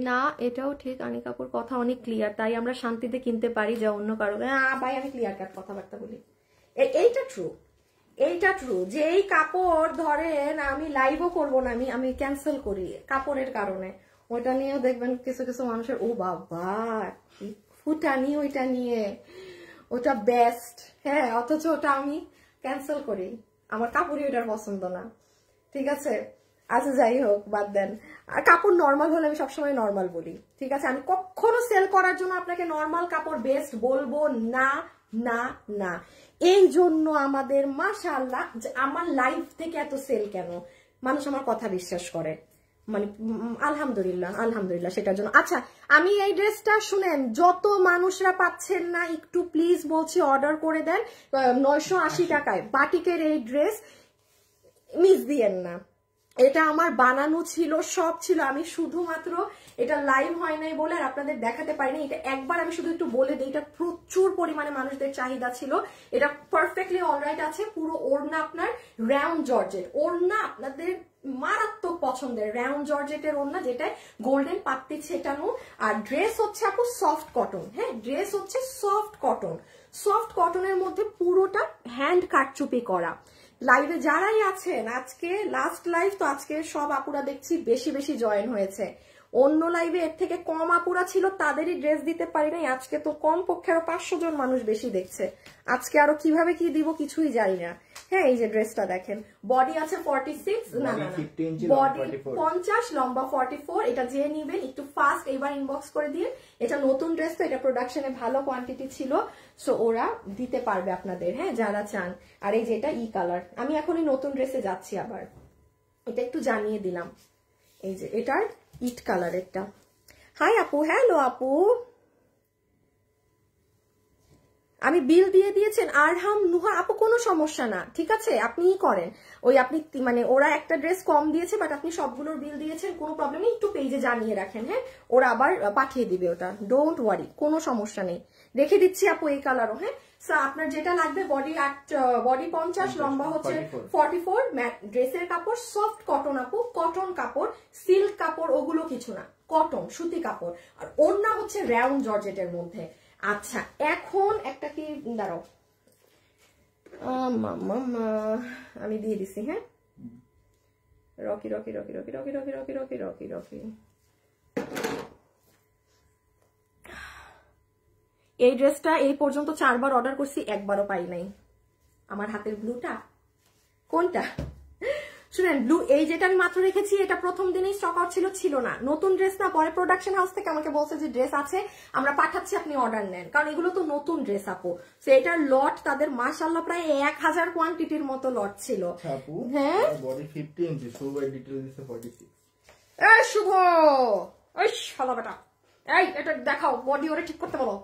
না, এটাও ঠিক, আনিক আপুর কথা অনেক ক্লিয়ার, তাই আমরা শান্তিতে কিনতে পারি, যা অন্য কারো। ভাই আমি ক্লিয়ার কাট কথাবার্তা বলি, এইটা ট্রু, এইটা ট্রু। যে এই কাপড় ধরেন আমি লাইভও করবো না, আমি ক্যান্সেল করি কাপড়ের কারণে, ওইটা নিয়েও দেখবেন কিছু কিছু মানুষের ও বাবা ফুটানি, ওইটা নিয়ে ওটা বেস্ট। হ্যাঁ, অথচ ওটা আমি ক্যান্সেল করি, আমার কাপড়ই ওইটার পছন্দ না। ঠিক আছে, আচ্ছা যাই হোক, বাদ দেন। আর কাপড় নর্মাল হলে আমি সবসময় নর্মাল বলি, ঠিক আছে? আমি কখনো সেল করার জন্য আপনাকে নর্মাল কাপড় বেস্ট বলবো না, না না। এই জন্য আমাদের মাশাআল্লাহ আমার লাইফ থেকে এত সেল কেন, মানুষ আমার কথা বিশ্বাস করে, মানে আলহামদুলিল্লাহ আলহামদুলিল্লাহ সেটার জন্য। আচ্ছা, আমি এই ড্রেসটা শুনেন, যত মানুষরা পাচ্ছেন না একটু প্লিজ বলছি অর্ডার করে দেন, 980 টাকায় বাটিকের এই ড্রেস মিস দিয়েন না। এটা আমার বানানো ছিল, সব ছিল, আমি শুধুমাত্র এটা লাইভ হয় নাই বলে আর আপনাদের দেখাতে পারিনি। এটা একবার আমি শুধু একটু বলে দিই, এটা প্রচুর পরিমাণে মানুষদের চাহিদা ছিল, এটা পারফেক্টলি অলরাইট আছে। পুরো ওড়না আপনার রাউন্ড জর্জেট ওড়না, আপনাদের মারাত্মক পছন্দের রাউন্ড জর্জেটের ওড়না, যেটায় গোল্ডেন পাত্তি ছেটানো। আর ড্রেস হচ্ছে আপু সফট কটন। হ্যাঁ, ড্রেস হচ্ছে সফট কটন, সফট কটনের মধ্যে পুরোটা হ্যান্ড কাটচুপি করা। লাইভে যারাই আছেন, আজকে লাস্ট লাইভ তো, আজকে সব আপুরা দেখছি বেশি বেশি জয়েন হয়েছে। অন্য লাইভে এর থেকে কম আপুরা ছিল, তাদেরই ড্রেস দিতে পারি নাই। আজকে তো কম পক্ষে আরো 500 জন মানুষ বেশি দেখছে। আজকে আরো কিভাবে কি দিব কিছুই জানি না। হ্যাঁ, এই যে ড্রেসটা দেখেন, বডি আছে 46, না না বডি 50, লম্বা 44। এটা যে নিবেন একটু ফাস্ট এবার ইনবক্স করে দিয়ে, এটা নতুন ড্রেস তো, এটা প্রোডাকশনে ভালো কোয়ান্টিটি ছিল, সো ওরা দিতে পারবে আপনাদের, হ্যাঁ যারা চান। আর এই যে এটা ই কালার, আমি এখনই নতুন ড্রেসে যাচ্ছি আবার, এটা একটু জানিয়ে দিলাম। এই যে এটার ইট কালার একটা। হাই আপু, হ্যালো আপু, আমি বিল দিয়ে দিয়েছেন আরহাম নুহা আপু, কোনো সমস্যা না, ঠিক আছে আপনিই করেন। ওই আপনি মানে ওরা একটা ড্রেস কম দিয়েছে, বাট আপনি সবগুলোর বিল দিয়েছেন, কোনো প্রবলেম নেই, একটু পেজে জানিয়ে রাখেন। হ্যাঁ, ওরা আবার পাঠিয়ে দিবে ওটা, ডোন্ট ওয়ারি, কোনো সমস্যা নেই। রেখে দিচ্ছি আপু এই কালারও। হ্যাঁ, আপনার যেটা লাগবে, বডি 50, লম্বা হচ্ছে 44, ড্রেসের কাপড় সফট কটন আপু, কটন কাপড়, সিল্ক কাপড় ওগুলো কিছু না, কটন সুতি কাপড়। আর ওড়না হচ্ছে রাউন্ড জর্জেটের মধ্যে। আচ্ছা, এখন একটা কি দাঁড়াও, আমি দিয়ে দিছি। হ্যাঁ, Rocky Rocky Rocky Rocky Rocky Rocky Rocky Rocky Rocky Rocky এই ড্রেসটা এই পর্যন্ত 4 বার অর্ডার করছি, একবারও পাই নাই। আমার হাতের ব্লুটা কোনটা শুনেন, ব্লু এই যেটা আমি মাত্র রেখেছি, এটা প্রথম দিনেই স্টক আউট ছিল না, নতুন ড্রেস না। পরে প্রোডাকশন হাউস থেকে আমাকে বলছে যে ড্রেস আছে, আমরা পাঠাচ্ছি, আপনি অর্ডার নেন, কারণ এগুলো তো নতুন ড্রেস আপু। তো এটার লট তাদের মাশাআল্লাহ প্রায় 1000 কোয়ান্টিটির মতো লট ছিল। হ্যাঁ, বডি 50 ইঞ্চি, শুভ ডিটেইল দিছে 46। এই শুভ, ওই শালা বেটা, এই এটা দেখাও, বডি ওরে ঠিক করতে বলো।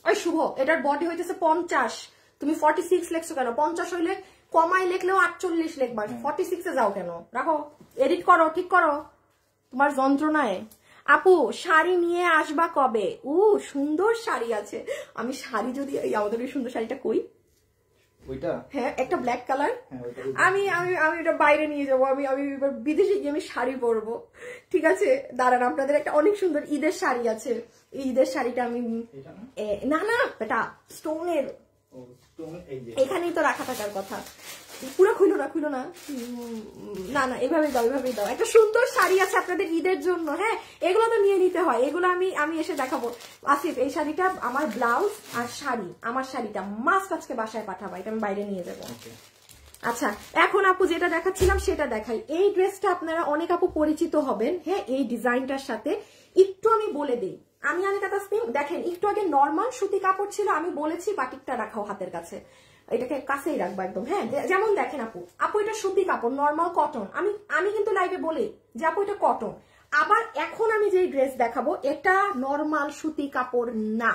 ওই শুভ, এটার বডি হইতেছে 50, তুমি 46 লেখছো কেন? 50 হইলে কমাই লেখলেও 48 লেখবা, 46 এ যাও কেন? রাখো, এডিট করো, ঠিক করো তোমার যন্ত্রণায়। আপু শাড়ি নিয়ে আসবা কবে? সুন্দর শাড়ি আছে। আমি শাড়ি যদি আমাদের ওই সুন্দর শাড়িটা কই, ওইটা হ্যাঁ একটা ব্ল্যাক কালার, আমি আমি আমি এটা বাইরে নিয়ে যাবো। আমি আমি এবার বিদেশে গিয়ে আমি শাড়ি পরবো, ঠিক আছে? দাঁড়ান, আপনাদের একটা অনেক সুন্দর ঈদের শাড়ি আছে। এই ঈদের শাড়িটা আমি না না এটা স্টোনের, এখানেই তো রাখা থাকার কথা। পুরো খুলো না, খুলো না, না না এভাবে দাও, এভাবেই দাও। একটা সুন্দর শাড়ি আছে আপনাদের ঈদের জন্য, হ্যাঁ এগুলো তো নিয়ে নিতে হয়, এগুলো আমি এসে দেখাবো। আসিফ এই শাড়িটা আমার ব্লাউজ আর শাড়ি, আমার শাড়িটা মাস্ট আজকে বাসায় পাঠাবা, এটা আমি বাইরে নিয়ে যাবো। আচ্ছা এখন আপু যেটা দেখাচ্ছিলাম সেটা দেখাই। এই ড্রেসটা আপনারা অনেক আপু পরিচিত হবেন, হ্যাঁ এই ডিজাইনটার সাথে। একটু আমি বলে দিই, আমি তাসনিম দেখেন, একটু আগে নর্মাল সুতি কাপড় ছিল, আমি বলেছি বাটিকটা রাখাও হাতের কাছে, এটাকে কাছেই রাখবা একদম, হ্যাঁ যেমন দেখেন আপু এটা সুতি কাপড়, নর্মাল কটন। আমি কিন্তু লাইভে বলি যে আপু এটা কটন। আবার এখন আমি যে ড্রেস দেখাবো এটা নর্মাল সুতি কাপড় না,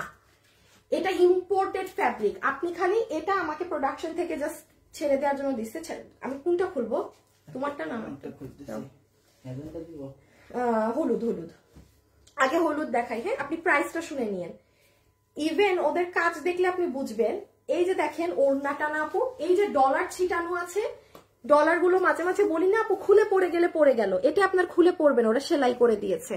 এটা ইম্পোর্টেড ফ্যাব্রিক। আপনি খালি এটা আমাকে প্রোডাকশন থেকে জাস্ট ছেড়ে দেওয়ার জন্য দিচ্ছে। আমি কোনটা খুলবো, তোমারটা না হলুদ, হলুদ আগে হলুদ দেখাই, হ্যাঁ আপনি প্রাইসটা শুনে নিয়েন। ইভেন ওদের কাজ দেখলে আপনি বুঝবেন। এই যে দেখেন ওড়নাটা না আপু, এই যে ডলার ছিটানো আছে, ডলার গুলো মাঝে মাঝে বলি না আপু খুলে পড়ে গেলে পড়ে গেল, এটা আপনার খুলে পড়বেন, ওরা সেলাই করে দিয়েছে।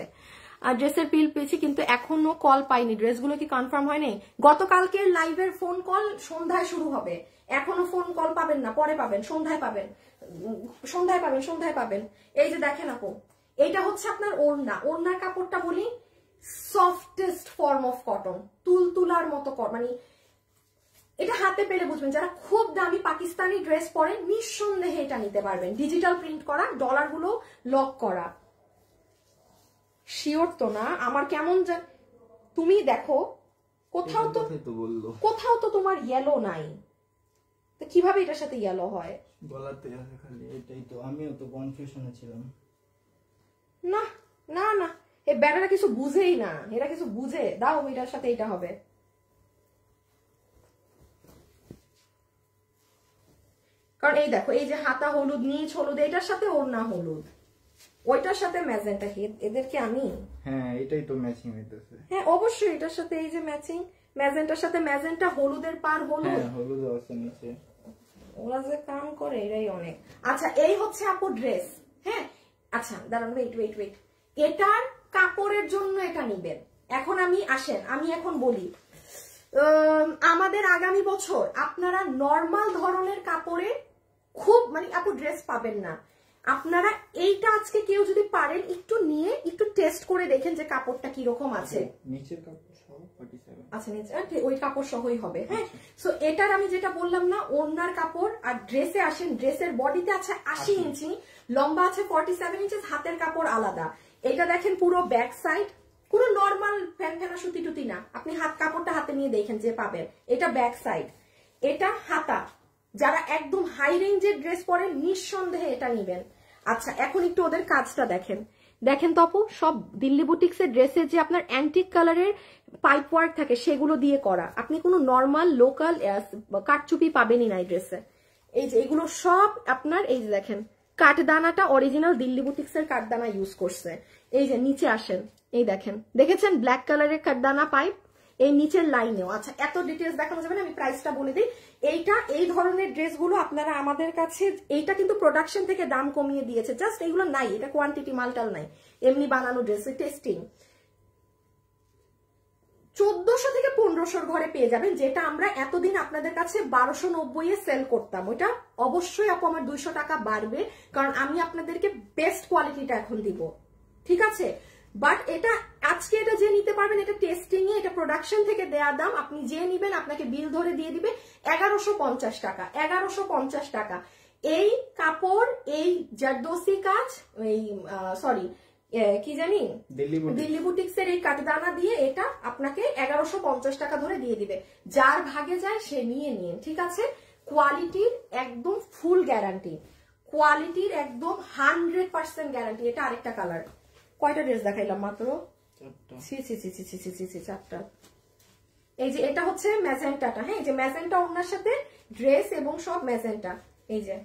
আর ড্রেসের বিল পেয়েছি কিন্তু এখনো কল পাইনি। ড্রেসগুলো কি কনফার্ম হয়নি? গতকালকের লাইভের ফোন কল সন্ধ্যায় শুরু হবে, এখনো ফোন কল পাবেন না, পরে পাবেন, সন্ধ্যায় পাবেন, সন্ধ্যায় পাবেন, সন্ধ্যায় পাবেন। এই যে দেখেন আপু, এইটা হচ্ছে আপনার ওড়না, ওড়নার কাপড়টা বলি সফটেস্ট ফর্ম অফ কটন, তুলতুলার মতো, মানে এটা হাতে পেলে বুঝবেন। যারা খুব দামি পাকিস্তানি ড্রেস পরেন নিঃসন্দেহে এটা নিতে পারবেন। ডিজিটাল প্রিন্ট করা, ডলার গুলো লক করা। শিওর তো না? আমার কেমন তুমি দেখো কোথাও তো তোমার ইয়েলো নাই, তো কিভাবে এটার সাথে ইয়েলো হয়? গলাতে আছে খালি, এটাই তো আমিও তো কনফিউশনে ছিলাম। না না না, এই ব্যাটারা কিছু বুঝেই না, এরা কিছু বুঝে দাও, এটার সাথে এটা হবে। কারণ এই দেখো, এই যে হাতা হলুদ, নিচ হলুদ, এটার সাথে ওড়না হলুদ, ওইটার সাথে ম্যাজেন্টা, এদেরকে আমি হ্যাঁ এটাই তো ম্যাচিং হইতেছে। হ্যাঁ অবশ্যই এটার সাথে এই যে ম্যাচিং, ম্যাজেন্টার সাথে ম্যাজেন্টা, হলুদের পার হলুদ, হ্যাঁ হলুদ আছে নিচে। ওরা যে কাম করে এরাই অনেক। আচ্ছা এই হচ্ছে আপু ড্রেস, হ্যাঁ আচ্ছা দাঁড়ান, ওয়েট ওয়েট ওয়েট, এটার কাপড়ের জন্য এটা নিবেন। এখন আমি এখন বলি, আমাদের আগামী বছর আপনারা নর্মাল ধরনের কাপড়ে খুব মানে আপু ড্রেস পাবেন না। আপনারা এইটা আজকে কেউ যদি পারেন একটু নিয়ে একটু টেস্ট করে দেখেন যে কাপড়টা কিরকম আছে। নিচের কাপড় সহ 47, আচ্ছা নিচে ওই কাপড় সহই হবে, হ্যাঁ। সো এটার আমি যেটা বললাম না, ওড়নার কাপড়। আর ড্রেসে আসেন, ড্রেসের বডিতে আছে 80 ইঞ্চি, লম্বা আছে 47 ইঞ্চি, হাতের কাপড় আলাদা। এটা দেখেন পুরো ব্যাক সাইড, কোনো নর্মাল ফ্যানফ্যানা সুতি টুতি না, আপনি কাপড়টা হাতে নিয়ে দেখেন যে পাবেন। এটা ব্যাক সাইড, এটা হাতা। যারা একদম হাই রেঞ্জের ড্রেস পরেন নিঃসন্দেহে এটা নিবেন। আচ্ছা এখন একটু ওদের কাজটা দেখেন, দেখেন তো আপু, সব দিল্লি বুটিক্সের ড্রেসের যে আপনার অ্যান্টিক কালারের পাইপ ওয়ার্ক থাকে সেগুলো দিয়ে করা, আপনি কোনো নর্মাল লোকাল কাটচুপি পাবেনই না এই ড্রেসে। এই যে এগুলো সব আপনার, এই যে দেখেন কাঠদানাটা অরিজিনাল দিল্লি বুটিক্সের কাঠদানা ইউজ করছে। এই যে নিচে আসেন, এই দেখেন, দেখেছেন ব্ল্যাক কালারের কাঠদানা পাইপ, এই নিচের লাইনেও। আচ্ছা এত ডিটেলস দেখানো যাবে না, আমি প্রাইসটা বলে দিই। এইটা এই ধরনের ড্রেসগুলো আপনারা আমাদের কাছে, এইটা কিন্তু প্রোডাকশন থেকে দাম কমিয়ে দিয়েছে, জাস্ট এইগুলো নাই, এটা কোয়ান্টিটি মালটাল নাই, এমনি বানানো ড্রেস, টেস্টিং। 1400 থেকে 1500 ঘরে পেয়ে যাবেন, যেটা আমরা এতদিন আপনাদের কাছে 1290 এ সেল করতাম। ওইটা অবশ্যই আপু আমার 200 টাকা বাড়বে, কারণ আমি আপনাদেরকে বেস্ট কোয়ালিটিটা এখন দিব, ঠিক আছে? বাট এটা আজকে এটা যে নিতে পারবেন, এটা টেস্টিং এ, এটা প্রোডাকশন থেকে দেয়া দাম। আপনি যে নিবেন আপনাকে বিল ধরে দিয়ে দিবে 1150 টাকা, 1150 টাকা। এই কাপড়, এই জারদোসি কাজ, এই সরি কি জানি দিল্লি বুটিক্স এর এই কাঠদানা দিয়ে এটা আপনাকে 1150 টাকা ধরে দিয়ে দিবে। যার ভাগে যায় সে নিয়ে নিন, ঠিক আছে? কোয়ালিটির একদম ফুল গ্যারান্টি, কোয়ালিটির একদম 100% গ্যারান্টি। এটা আরেকটা কালার। কয়টা ড্রেস দেখাইলাম মাত্র? 4টা। এই যে এটা হচ্ছে ম্যাজেন্টাটা, হ্যাঁ, এই যে ম্যাজেন্টা ওনার সাথে ড্রেস এবং সব ম্যাজেন্টা। এই যে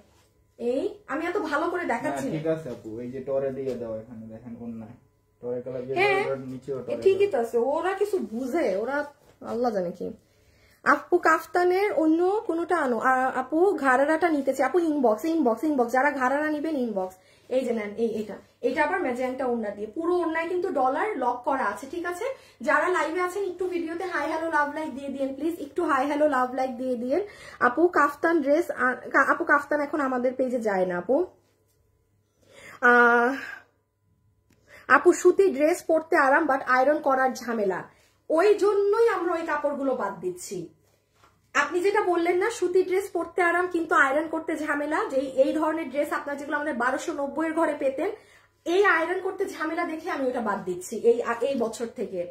এই আমি এত ভালো করে দেখাচ্ছি ঠিক আছে আপু, এই যে টরে দিয়ে দাও এখানে দেখেন অন্যায় টরে কালার দিয়ে নিচেও টরে। ঠিকই তো আছে, ওরা কিছু বুঝে, ওরা আল্লাহ জানে কি। আপু কাফতানের অন্য কোনোটা আনো, আপু ঘাড়ারাটা নিতেছে, আপু ইনবক্স ইনবক্স ইনবক্স, যারা ঘাড়ারা নিবেন ইনবক্স। এই যে নেন এইটা আবার ম্যাজেন্টা ওড়না দিয়ে, পুরো ওড়নায় কিন্তু ডলার লক করা আছে, ঠিক আছে। যারা লাইভে আছেন একটু ভিডিওতে হাই হ্যালো লাভ লাইক দিয়ে দিন প্লিজ, একটু হাই হ্যালো লাভ লাইক দিয়ে দিন। আপু কাফতান ড্রেস, আপু কাফতান এখন আমাদের পেজে যায় না আপু। আপু সুতি ড্রেস পরতে আরাম বাট আয়রন করার ঝামেলা, ওই জন্যই আমরা ওই কাপড়গুলো বাদ দিচ্ছি। আপনি যেটা বললেন না সুতি ড্রেস পরতে আরাম কিন্তু আয়রন করতে ঝামেলা, যে এই ধরনের ড্রেস আপনার যেগুলো আমাদের 1290 এর ঘরে পেতেন, এই আয়রন করতে ঝামেলা দেখে আমি ওটা বাদ দিচ্ছি এই বছর থেকে।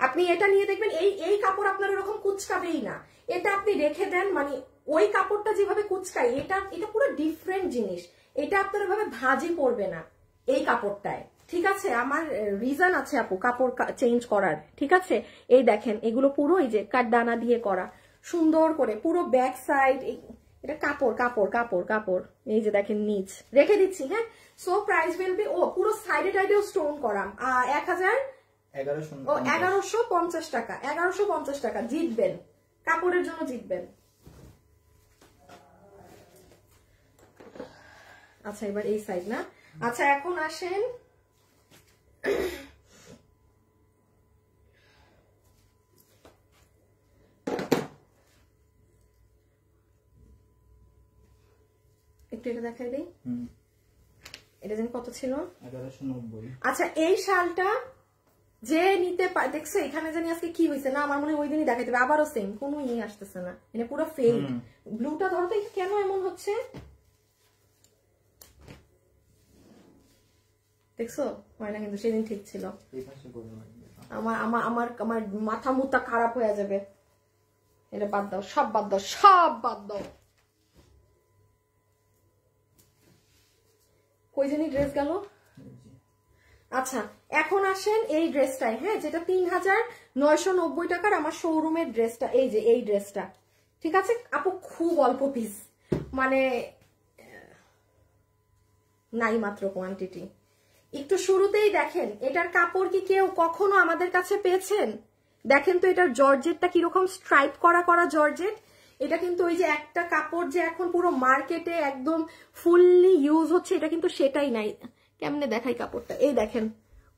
আপনি এটা নিয়ে দেখবেন এই কাপড় আপনার ওরকম কুচকাবেই না, এটা আপনি রেখে দেন, মানে ওই কাপড়টা যেভাবে কুচকায় এটা পুরো ডিফারেন্ট জিনিস, এটা আপনার ওইভাবে ভাঁজে পড়বে না এই কাপড়টায়, ঠিক আছে। আমার রিজন আছে আপু কাপড় চেঞ্জ করার, ঠিক আছে। এই দেখেন এগুলো পুরো এই যে কাঠদানা দিয়ে করা, সুন্দর করে পুরো ব্যাক সাইড, এটা কাপড় কাপড় কাপড় কাপড়, এই যে দেখেন নিচ রেখে দিচ্ছি, হ্যাঁ। সো প্রাইস উইল বি, ও পুরো সাইডে টাইডেও স্টোন করা, 1150 টাকা, 1150 টাকা জিতবেন, কাপড়ের জন্য জিতবেন। আচ্ছা এবার এই সাইড না, আচ্ছা এখন আসেন একটু এটা দেখাই দিই, এটা যেন কত ছিল 1190। আচ্ছা এই শালটা যে নিতে দেখছো এখানে জানি আজকে কি হয়েছে না, আমার মনে হয় ওই দিনই দেখাইতে হবে, আবারও সেম কোনো আসতেছে না, এটা পুরো ফেড। ব্লুটা ধরো তো কেন এমন হচ্ছে, দেখছো হয় না, কিন্তু সেদিন ঠিক ছিল। আমার মাথা মুথা খারাপ হয়ে যাবে, এটা বাদ দাও, সব বাদ দাও, সব বাদ দাও। কই জানি ড্রেস গেল। আচ্ছা এখন আসেন এই ড্রেসটাই, হ্যাঁ, যেটা 3990 টাকার আমার শোরুমের ড্রেসটা, এই যে এই ড্রেসটা, ঠিক আছে আপু, খুব অল্প পিস, মানে নাই মাত্র কোয়ান্টিটি। একটু শুরুতেই দেখেন এটার কাপড় কি কেউ কখনো আমাদের কাছে পেয়েছেন? দেখেন তো এটার জর্জেটটা কিরকম স্ট্রাইপ করা করা জর্জেট, এটা কিন্তু ওই যে একটা কাপড় যে এখন পুরো মার্কেটে একদম ফুললি ইউজ হচ্ছে, এটা কিন্তু সেটাই নাই। কেমনে দেখাই কাপড়টা, এই দেখেন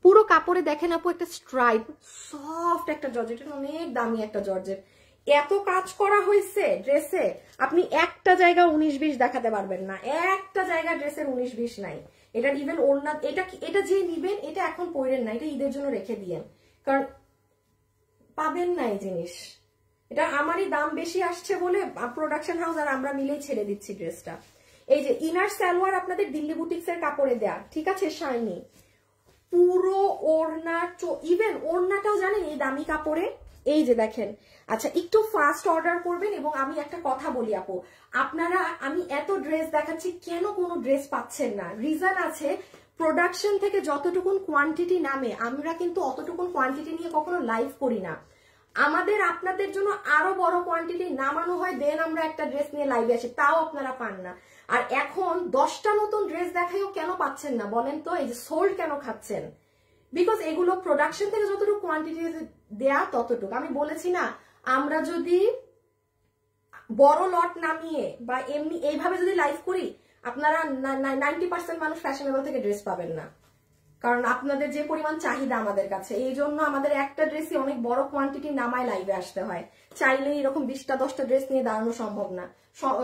পুরো কাপড়ে দেখেন আপু একটা স্ট্রাইপ, সফট একটা জর্জেট, অনেক দামি একটা জর্জেট, এত কাজ করা হয়েছে ড্রেসে, আপনি একটা জায়গা 19-20 দেখাতে পারবেন না, একটা জায়গা ড্রেসের 19-20 নাই। এটার ইভেন ওড়না, এটা যে নিবেন এটা এখন পরেন না, এটা ঈদের জন্য রেখে দিয়েন, কারণ পাবেন না এই জিনিস। এটা আমারই দাম বেশি আসছে বলে প্রোডাকশন হাউস আর আমরা মিলেই ছেড়ে দিচ্ছি ড্রেসটা। এই যে ইনার সালোয়ার আপনাদের দিল্লি বুটিক্স এর কাপড়ে দেয়া, ঠিক আছে, শাইনি পুরো ওড়না, ইভেন ওড়নাটাও জানেন এই দামি কাপড়ে, এই যে দেখেন। আচ্ছা একটু ফাস্ট অর্ডার করবেন, এবং আমি একটা কথা বলি আপু, আপনারা আমি এত ড্রেস দেখাচ্ছি কেন কোনো ড্রেস পাচ্ছেন না, রিজন আছে, প্রোডাকশন থেকে যতটুকুন কোয়ান্টিটি নামে আমরা কিন্তু অতটুকুন কোয়ান্টিটি নিয়ে কখনো লাইভ করি না, আমাদের আপনাদের জন্য আরো বড় কোয়ান্টিটি নামানো হয়, দেন আমরা একটা ড্রেস নিয়ে লাইভে আসি, তাও আপনারা পান না। আর এখন 10টা নতুন ড্রেস দেখাইও কেন পাচ্ছেন না বলেন তো, এই যে সোল্ড কেন খাচ্ছেন, বিকজ এগুলো প্রোডাকশন থেকে যতটুকু কোয়ান্টিটি দেয়া ততটুকু। আমি বলেছি না, আমরা যদি বড় লট নামিয়ে বা এমনি এইভাবে যদি লাইভ করি, আপনারা 90% মানুষ ফ্যাশনেবল থেকে ড্রেস পাবেন না, কারণ আপনাদের যে পরিমাণ চাহিদা আমাদের কাছে, এই জন্য আমাদের একটা ড্রেসই অনেক বড় কোয়ান্টিটি নামায় লাইভে আসতে হয়, চাইলে এরকম 20টা 10টা ড্রেস নিয়ে দাঁড়ানো সম্ভব না,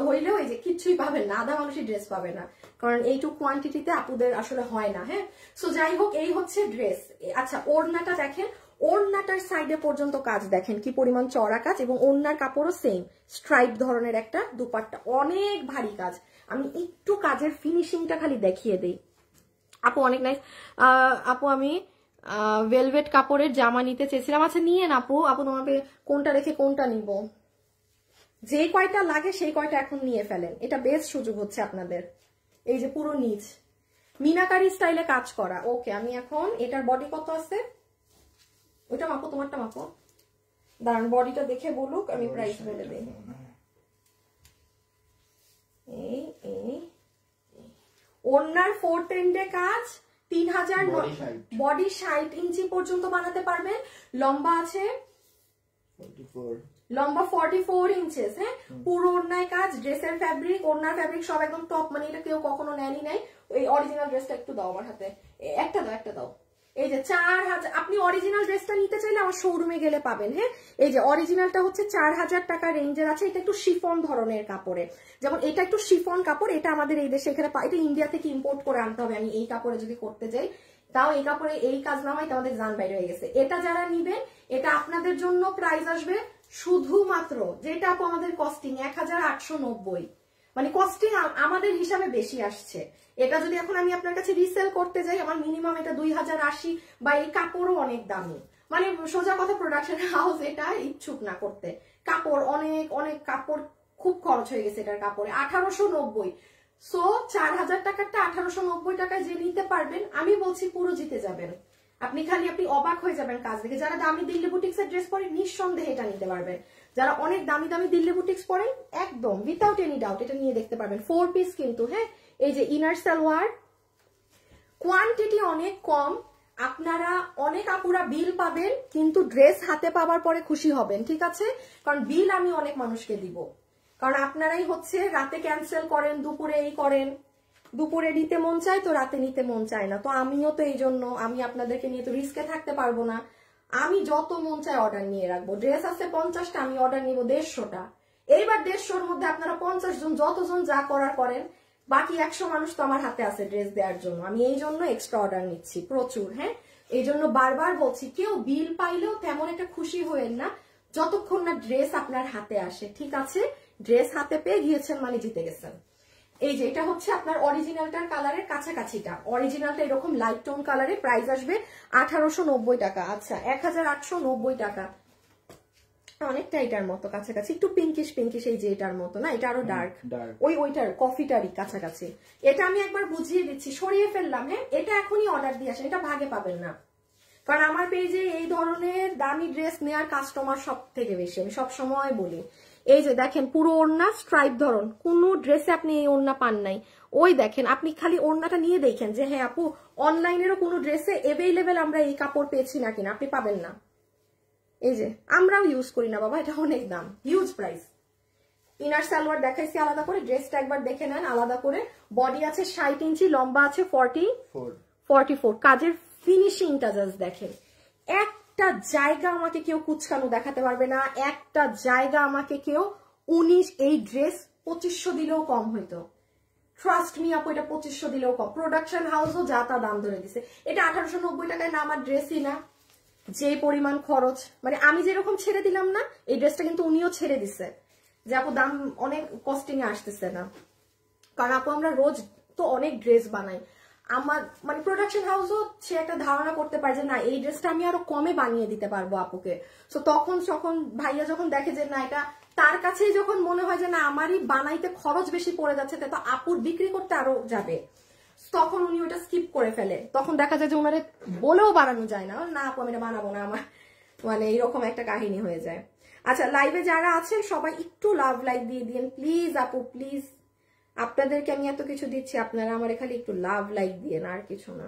হইলেও এই যে কিছুই পাবেন না, আধা মানুষই ড্রেস পাবে না, কারণ এইটুকু কোয়ান্টিটিতে আপুদের আসলে হয় না, হ্যাঁ। সো যাই হোক, এই হচ্ছে ড্রেস। আচ্ছা ওড়নাটা দেখেন, ওড়নাটার সাইডে পর্যন্ত কাজ দেখেন কি পরিমাণ চড়া কাজ, এবং ওড়নার কাপড়ও সেম স্ট্রাইপ ধরনের একটা দুপাট্টা, অনেক ভারী কাজ। আমি একটু কাজের ফিনিশিংটা খালি দেখিয়ে দেই আপু, অনেক নাইস আপু। আমি ভেলভেট কাপড়ের জামা নিতে চেয়েছিলাম, আচ্ছা নিয়ে না আপু, আপু তোমাকে কোনটা রেখে কোনটা নিব, যে কয়টা লাগে সেই কয়টা এখন নিয়ে ফেলেন, এটা বেস্ট সুযোগ হচ্ছে আপনাদের। এই যে পুরো নিচ মিনাকারি স্টাইলে কাজ করা, ওকে। আমি এখন এটার বডি কত আছে ওইটা মাপো, তোমারটা মাপো, দাঁড়ান বডিটা দেখে বলুক, আমি প্রাইস বলে দিই। এই ওড়নার 4 এন্ডে কাজ 3000, বডি 60 ইঞ্চি পর্যন্ত বানাতে পারবেন। লম্বা আছে 44 ইঞ্চেস। হ্যাঁ, পুরো ওড়নায় কাজ, ড্রেসের ফ্যাব্রিক, ওড়নার ফ্যাব্রিক সব একদম টপ, মানে এটা কেউ কখনো নেয়নি নাই। এই অরিজিনাল ড্রেসটা একটু দাও আমার হাতে, একটা দাও। এই যে 4000, আপনি অরিজিনাল ড্রেসটা নিতে চাইলে আমার শোরুমে গেলে পাবেন। হ্যাঁ, এই যে অরিজিনালটা হচ্ছে 4000 টাকা রেঞ্জের আছে। এটা একটু শিফন ধরনের কাপড়ে, যেমন এটা একটু শিফন কাপড়, এটা আমাদের এই দেশে এখানে এটা ইন্ডিয়া থেকে ইম্পোর্ট করে আনতে হবে। আমি এই কাপড়ে যদি করতে যাই, তাও এই কাপড়ে এই কাজ নামাই তো আমাদের জান বাইরে হয়ে গেছে। এটা যারা নিবেন, এটা আপনাদের জন্য প্রাইস আসবে শুধুমাত্র, যেটা আপু আমাদের কস্টিং 1890, মানে কস্টিং আমাদের হিসাবে বেশি আসছে। এটা যদি এখন আমি আপনার কাছে রিসেল করতে যাই, আমার মিনিমাম এটা 2080, বা এই কাপড়ও অনেক দামি, মানে সোজা কথা প্রোডাকশন হাউস এটা ইচ্ছুক না করতে। কাপড় অনেক কাপড় খুব খরচ হয়ে গেছে এটার কাপড়ে। 1890, সো 4000 টাকারটা 1890 টাকায় যে নিতে পারবেন, আমি বলছি পুরো জিতে যাবেন। আপনি অবাক হয়ে যাবেন কাজ দেখে। যারা দামি দিল্লি বুটিক্সের ড্রেস পরেন, নিঃসন্দেহে এটা নিতে পারবেন। যারা অনেক দামি দিল্লি বুটিক্স পরেন, একদম উইথাউট এনি ডাউট এটা নিয়ে দেখতে পারবেন। 4 পিস কিন্তু। হ্যাঁ, এই যে ইনার সালোয়ার, কোয়ান্টিটি অনেক কম, আপনারা অনেক আপুরা বিল পাবেন, কিন্তু ড্রেস হাতে পাওয়ার পরে খুশি হবেন, ঠিক আছে? কারণ বিল আমি অনেক মানুষকে দিব, কারণ আপনারাই হচ্ছে রাতে ক্যান্সেল করেন, দুপুরে এই করেন, দুপুরে নিতে মন চায় তো রাতে নিতে মন চায় না। তো আমিও তো এই জন্য আমি আপনাদেরকে নিয়ে তো রিস্কে থাকতে পারবো না। আমি যত মন চায় অর্ডার নিয়ে রাখবো। ড্রেস আছে 50টা, আমি অর্ডার নিব 150টা। এইবার 150-র মধ্যে আপনারা 50 জন, যতজন যা করার করেন, বাকি 100 মানুষ তো আমার হাতে আছে ড্রেস দেওয়ার জন্য। আমি এই জন্য এক্সট্রা অর্ডার নিচ্ছি প্রচুর। হ্যাঁ, এই জন্য বারবার বলছি, কেউ বিল পাইলেও তেমন একটা খুশি হয়েন না যতক্ষণ না ড্রেস আপনার হাতে আসে, ঠিক আছে? ড্রেস হাতে পেয়ে গিয়েছেন মানে জিতে গেছেন। এই যে এটা হচ্ছে আপনার অরিজিনালটার কালারের কাছাকাছিটা, অরিজিনালটা এরকম লাইট টোন কালারে, প্রাইস আসবে 1890 টাকা। আচ্ছা, 1890 টাকা, অনেকটা এটার মতো কাছাকাছি, একটু পিঙ্কিশ, এই যে এটার মতো না, এটা আরো ডার্ক, ওইটার কফিটারই কাছাকাছি। এটা আমি একবার বুঝিয়ে দিচ্ছি, সরিয়ে ফেললাম। হ্যাঁ, এটা এখনই অর্ডার দিয়ে আসেন, এটা ভাগে পাবেন না, কারণ আমার পেজে এই ধরনের দামি ড্রেস নেওয়ার কাস্টমার সব থেকে বেশি, আমি সব সময় বলি। এই যে দেখেন পুরো ওড়না স্ট্রাইপ ধরন, কোনো ড্রেসে আপনি এই ওড়না পান নাই। ওই দেখেন, আপনি খালি ওড়নাটা নিয়ে দেখেন যে হ্যাঁ আপু অনলাইনেরও কোনো ড্রেসে এভেইলেবল আমরা এই কাপড় পেয়েছি না কিনা, আপনি পাবেন না। এই যে আমরাও ইউজ করি না বাবা, এটা অনেক দাম, হিউজ প্রাইস। ইনার সালোয়ার দেখাইছি আলাদা করে, ড্রেসটা একবার দেখে নেন আলাদা করে। বডি আছে 60 ইঞ্চি, লম্বা আছে 44। কাজের ফিনিশিংটা জাস্ট দেখেন, একটা জায়গা আমাকে কেউ কুচকানো দেখাতে পারবে না, একটা জায়গা আমাকে কেউ 19, এই ড্রেস 2500 দিলেও কম হইতো। ট্রাস্ট মি আপু, এটা 2500 দিলেও কম। প্রোডাকশন হাউসও যা তা দাম ধরে দিছে। এটা 1890 টাকায় না আমার ড্রেসই না, যে পরিমাণ খরচ, মানে আমি যেরকম ছেড়ে দিলাম না, এই ড্রেসটা কিন্তু উনিও ছেড়ে দিছে যে আপু দাম অনেক কস্টিং এ আসতেছে না। কারণ আপু আমরা রোজ তো অনেক ড্রেস বানাই, আমার মানে প্রোডাকশন হাউসও সে একটা ধারণা করতে পারে যে না এই ড্রেসটা আমি আরো কমে বানিয়ে দিতে পারবো আপুকে। তো তখন ভাইয়া যখন দেখে যে না এটা তার কাছেই যখন মনে হয় যে না আমারই বানাইতে খরচ বেশি পড়ে যাচ্ছে, তো আপুর বিক্রি করতে আরো যাবে, তখন উনি ওটা স্কিপ করে ফেলে। তখন দেখা যায় যে ওনারে বলেও বানানো যায় না, না আপু আমি এটা বানাবো না, আমার মানে এইরকম একটা কাহিনী হয়ে যায়। আচ্ছা, লাইভে যারা আছেন সবাই একটু লাভ লাইক দিয়ে দিন প্লিজ আপু, প্লিজ। আপনাদেরকে আমি এত কিছু দিচ্ছি, আপনারা আমার খালি একটু লাভ লাইক দিয়ে, আর কিছু না।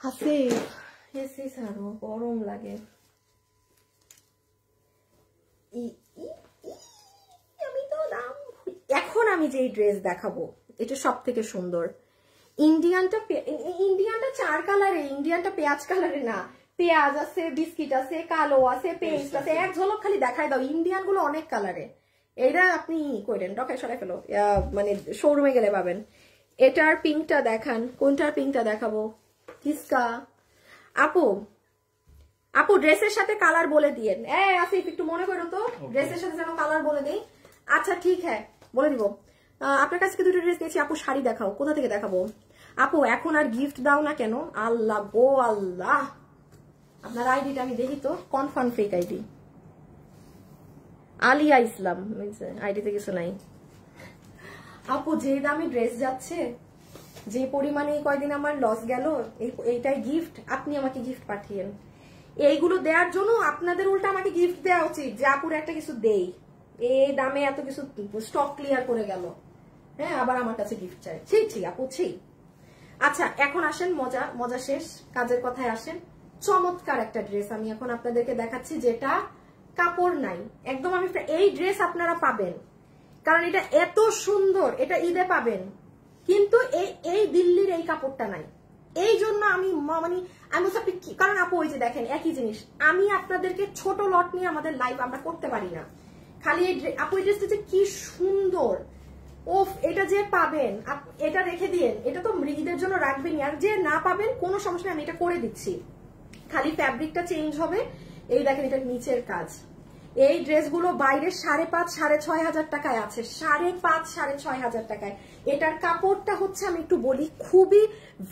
হাসি হেসি সারো, গরম লাগে। আমি তো দাম, এখন আমি যে ড্রেস দেখাবো এটা সব থেকে সুন্দর। ইন্ডিয়ানটা 4 কালারে, ইন্ডিয়ানটা পেঁয়াজ কালারে না, পেঁয়াজ আছে, বিস্কিট আছে, কালো আছে, পেস্ট আছে, এক ঝলক খালি দেখাই দাও। ইন্ডিয়ান গুলো অনেক কালারে, এটা আপনি করেন ডকায় সরাই ফেলো, মানে শোরুমে গেলে পাবেন। এটার পিঙ্কটা দেখান, কোনটার পিঙ্কটা দেখাবো? কিসকা আপু ড্রেসের সাথে কালার বলে দিয়েন। আসিফ একটু মনে করো তো, ড্রেসের সাথে যেন কালার বলে দেই। আচ্ছা ঠিক হ্যাঁ বলে দিব। আপনার কাছ থেকে 2টো ড্রেস নিয়েছি। আপু শাড়ি দেখাও, কোথা থেকে দেখাবো? আপু এখন আর গিফট দাও না কেন? আল্লাহ গো আল্লাহ, আপনার আইডিটা আমি দেখি তো, কনফার্ম ফেক আইডি, আলিয়া ইসলাম আইডিতে কিছু নাই। আপু যে দামে ড্রেস যাচ্ছে, যে পরিমাণে কয়দিন আমার লস গেল, এইটাই গিফট, আপনি আমাকে গিফট পাঠিয়েন। এইগুলো দেওয়ার জন্য আপনাদের উল্টা আমাকে গিফট দেওয়া উচিত, যে আপুরে একটা কিছু দেই, এই দামে এত কিছু স্টক ক্লিয়ার করে গেল, হ্যাঁ আবার আমার কাছে গিফট চাই। ছি আপু ছি। আচ্ছা এখন আসেন, মজা শেষ, কাজের কথায় আসেন। চমৎকার একটা ড্রেস আমি এখন আপনাদেরকে দেখাচ্ছি, যেটা কাপড় নাই একদম। আমি এই ড্রেস আপনারা পাবেন, কারণ এটা এত সুন্দর, এটা ঈদে পাবেন, কিন্তু এই দিল্লির এই কাপড়টা নাই। এই জন্য আমি আপনি, কারণ আপু ওই যে দেখেন একই জিনিস, আমি আপনাদেরকে ছোট লট নিয়ে আমাদের লাইভ আমরা করতে পারি না। খালি আপু এই ড্রেসটা যে কি সুন্দর, ওফ, এটা যে পাবেন এটা রেখে দিয়েন, এটা তো ঈদের জন্য রাখবেন, আর যে না পাবেন কোনো সমস্যা নেই, আমি এটা করে দিচ্ছি, খালি ফ্যাব্রিকটা চেঞ্জ হবে। এই দেখেন এটা নিচের কাজ। এই ড্রেসগুলো বাইরে 5,500 6,500 টাকায় আছে, 5,500 6,500 টাকায়। এটার কাপড়টা হচ্ছে আমি একটু বলি, খুবই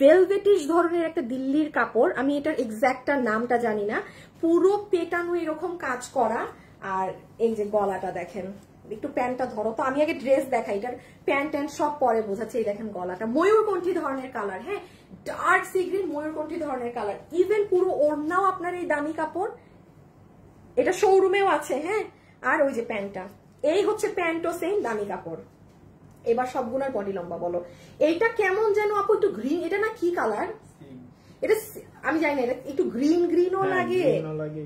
ভেলভেটিশ ধরনের একটা দিল্লির কাপড়, আমি এটার এক্সাক্টটার নামটা জানি না, পুরো পেটানো এরকম কাজ করা। আর এই যে গলাটা দেখেন, একটু প্যান্টটা ধরো তো, আমি আগে ড্রেস দেখাই, এটার প্যান্ট সব পরে বোঝাচ্ছে। এই দেখেন গলাটা ময়ূরকণ্ঠী ধরনের কালার, হ্যাঁ ডার্ক সি গ্রিন ময়ূরকণ্ঠী ধরনের কালার। ইভেন পুরো ওড়নাও আপনার এই দামি কাপড়, এটা শোরুমেও আছে, হ্যাঁ। আর ওই যে প্যান্টটা, এই হচ্ছে প্যান্টও সেম দামি কাপড়। এবার সবগুলোর বডি লম্বা বলো। এইটা কেমন যেন আপু একটু গ্রিন, এটা না কি কালার, এটা আমি জানি না, এটা একটু গ্রিনও লাগে,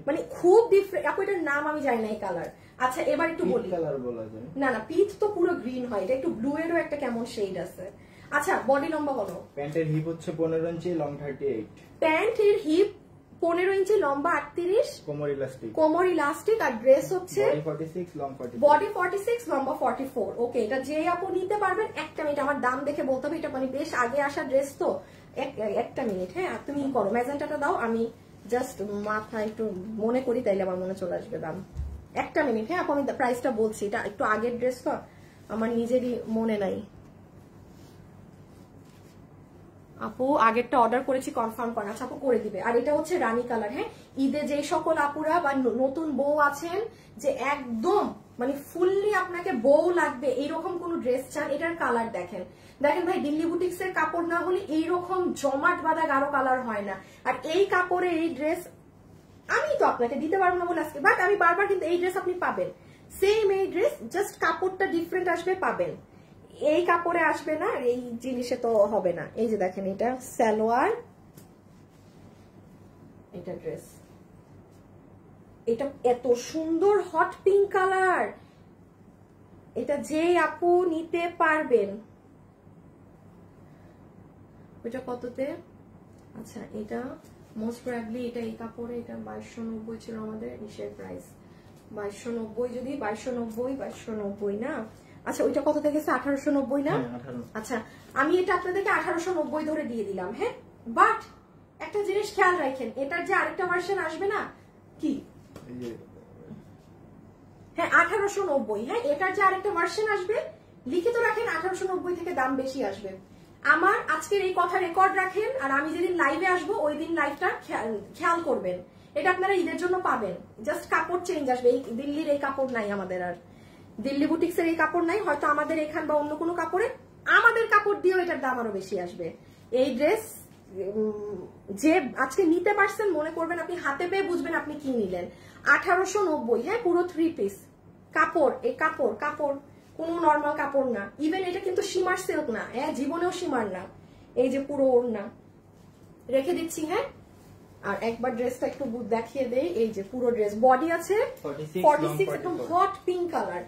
মানে খুব ডিফারেন্ট আপু, এটার নাম আমি জানি না এই কালার। আচ্ছা এবার একটু বলি, কালার বলা যায় না পিচ তো পুরো গ্রিন হয়, এটা একটু ব্লু এরও একটা কেমন শেড আছে। আচ্ছা বডি লম্বা বলো। প্যান্টের হিপ হচ্ছে 15 ইঞ্চি, লং 38। প্যান্টের হিপ 15 ইঞ্চি, লম্বা 38, কোমর ইলাস্টিক, আর ড্রেস হচ্ছে বডি 46, লং 44। বডি 46, লম্বা 44। ওকে, এটা যে আপু নিতে পারবেন, একটা মিনিট আমার দাম দেখে বলতে হবে, এটা মানে বেশ আগে আসা ড্রেস তো, একটা মিনিট, হ্যাঁ তুমি করো ম্যাজেন্টাটা দাও, আমি জাস্ট মাথা একটু মনে করি, তাইলে আমার মনে চলে আসবে দাম। একটা মিনিট, হ্যাঁ আপু আমি প্রাইসটা বলছি, এটা একটু আগের ড্রেস তো, আমার নিজেরই মনে নাই। আপু আগেরটা অর্ডার করেছি, কনফার্ম করেন। আচ্ছা আপু করে দিবে। আর এটা হচ্ছে রানী কালার, হ্যাঁ ঈদে যে সকল আপুরা বা নতুন বউ আছেন, যে একদম মানে ফুললি আপনাকে বউ লাগবে এইরকম কোন ড্রেস চান, এটার কালার দেখেন ভাই, দিল্লি বুটিক্স এর কাপড় না হলে এইরকম জমাট বাঁধা গাঢ় কালার হয় না। আর এই কাপড়ে এই ড্রেস আমি তো আপনাকে দিতে পারবো না বলে আজকে, বাট আমি বারবার কিন্তু এই ড্রেস আপনি পাবেন, সেম এই ড্রেস, জাস্ট কাপড়টা ডিফারেন্ট আসবে, পাবেন। এই কাপড়ে আসবে না, এই জিনিসে তো হবে না। এই যে দেখেন এটা সালোয়ার, এটা ড্রেস, এটা এত সুন্দর হট পিঙ্ক কালার, এটা যে আপু নিতে পারবেন। ওইটা কততে? আচ্ছা এটা মোস্ট প্রবাবলি এটা এই কাপড়ে, এটা 2290 ছিল আমাদের ইসের প্রাইস, 2290, যদি 2290 না, আচ্ছা ওইটা কত থেকে 1890 না? আচ্ছা আমি এটা আপনাদেরকে 1890 ধরে দিয়ে দিলাম, হ্যাঁ। বাট একটা জিনিস খেয়াল রাখেন, এটার যে আরেকটা ভার্সন আসবে না, কি হ্যাঁ 1890, হ্যাঁ এটার যে আরেকটা ভার্সন আসবে, লিখিত রাখেন 1890 থেকে দাম বেশি আসবে। আমার আজকের এই কথা রেকর্ড রাখেন, আর আমি যেদিন লাইভে আসবো ওই দিন লাইভটা খেয়াল করবেন, এটা আপনারা ঈদের জন্য পাবেন, জাস্ট কাপড় চেঞ্জ আসবে। এই দিল্লির এই কাপড় নাই আমাদের, আর দিল্লি বুটিক্স এর এই কাপড় নাই, হয়তো আমাদের এখান বা অন্য কোনো কাপড়ে আমাদের কাপড় দিয়েও এটার দাম আরো বেশি আসবে। এই ড্রেস যে আজকে নিতে পারছেন, মনে করবেন আপনি হাতে পেয়ে বুঝবেন আপনি কি নিলেন। 1890, হ্যাঁ পুরো 3 পিস কাপড়, এই কাপড় কোনো নর্মাল কাপড় না, ইভেন এটা কিন্তু শিমার সিল্ক না, হ্যাঁ জীবনেও শিমার না। এই যে পুরো ওড়না রেখে দিচ্ছি, হ্যাঁ। আর একবার ড্রেসটা একটু দেখিয়ে দেই, এই যে পুরো ড্রেস, বডি আছে 46, একদম হট পিঙ্ক কালার,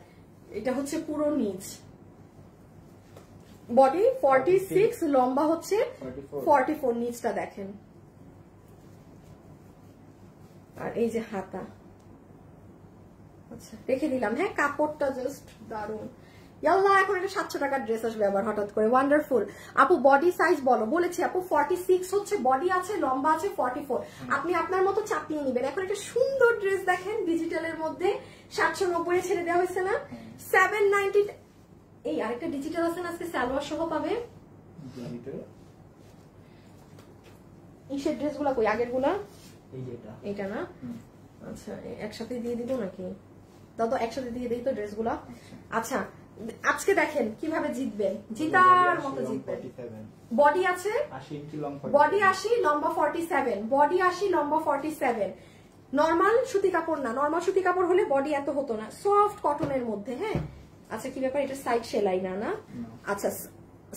এটা হচ্ছে পুরো নিচ, বডি 46, লম্বা হচ্ছে 44, নিচটা দেখেন। আর এই যে হাতা, আচ্ছা রেখে দিলাম, হ্যাঁ কাপড়টা জাস্ট দারুন। ইয়াল্লাহ এখন এটা 700 টাকার ড্রেস আসবে আবার হঠাৎ করে, ওয়ান্ডারফুল। আপু বডি সাইজ বলো, বলেছি আপু 46 হচ্ছে বডি আছে, লম্বা আছে 44, আপনি আপনার মতো চাপিয়ে নিবেন। এখন একটা সুন্দর ড্রেস দেখেন ডিজিটালের মধ্যে, 790 ছেড়ে দেওয়া হয়েছে না, 790। এই আরেকটা ডিজিটাল আছে না, আজকে সালোয়ার সহ পাবে। ইসের ড্রেস গুলা কই, আগের গুলা এইটা না, আচ্ছা একসাথে দিয়ে দিব নাকি, দাও তো একসাথে দিয়ে দিই তো ড্রেস গুলা। আচ্ছা আজকে দেখেন কিভাবে জিতবেন, জিতার মতো জিতবেন। বডি আছে 80, বডি 80, লম্বা 47, বডি 80, লম্বা 47, নর্মাল সুতি কাপড় না, নর্মাল সুতি কাপড় হলে বডি এত হতো না, সফট কটনের মধ্যে। হ্যাঁ আচ্ছা কি ব্যাপার, এটা সাইড সেলাই না? না আচ্ছা,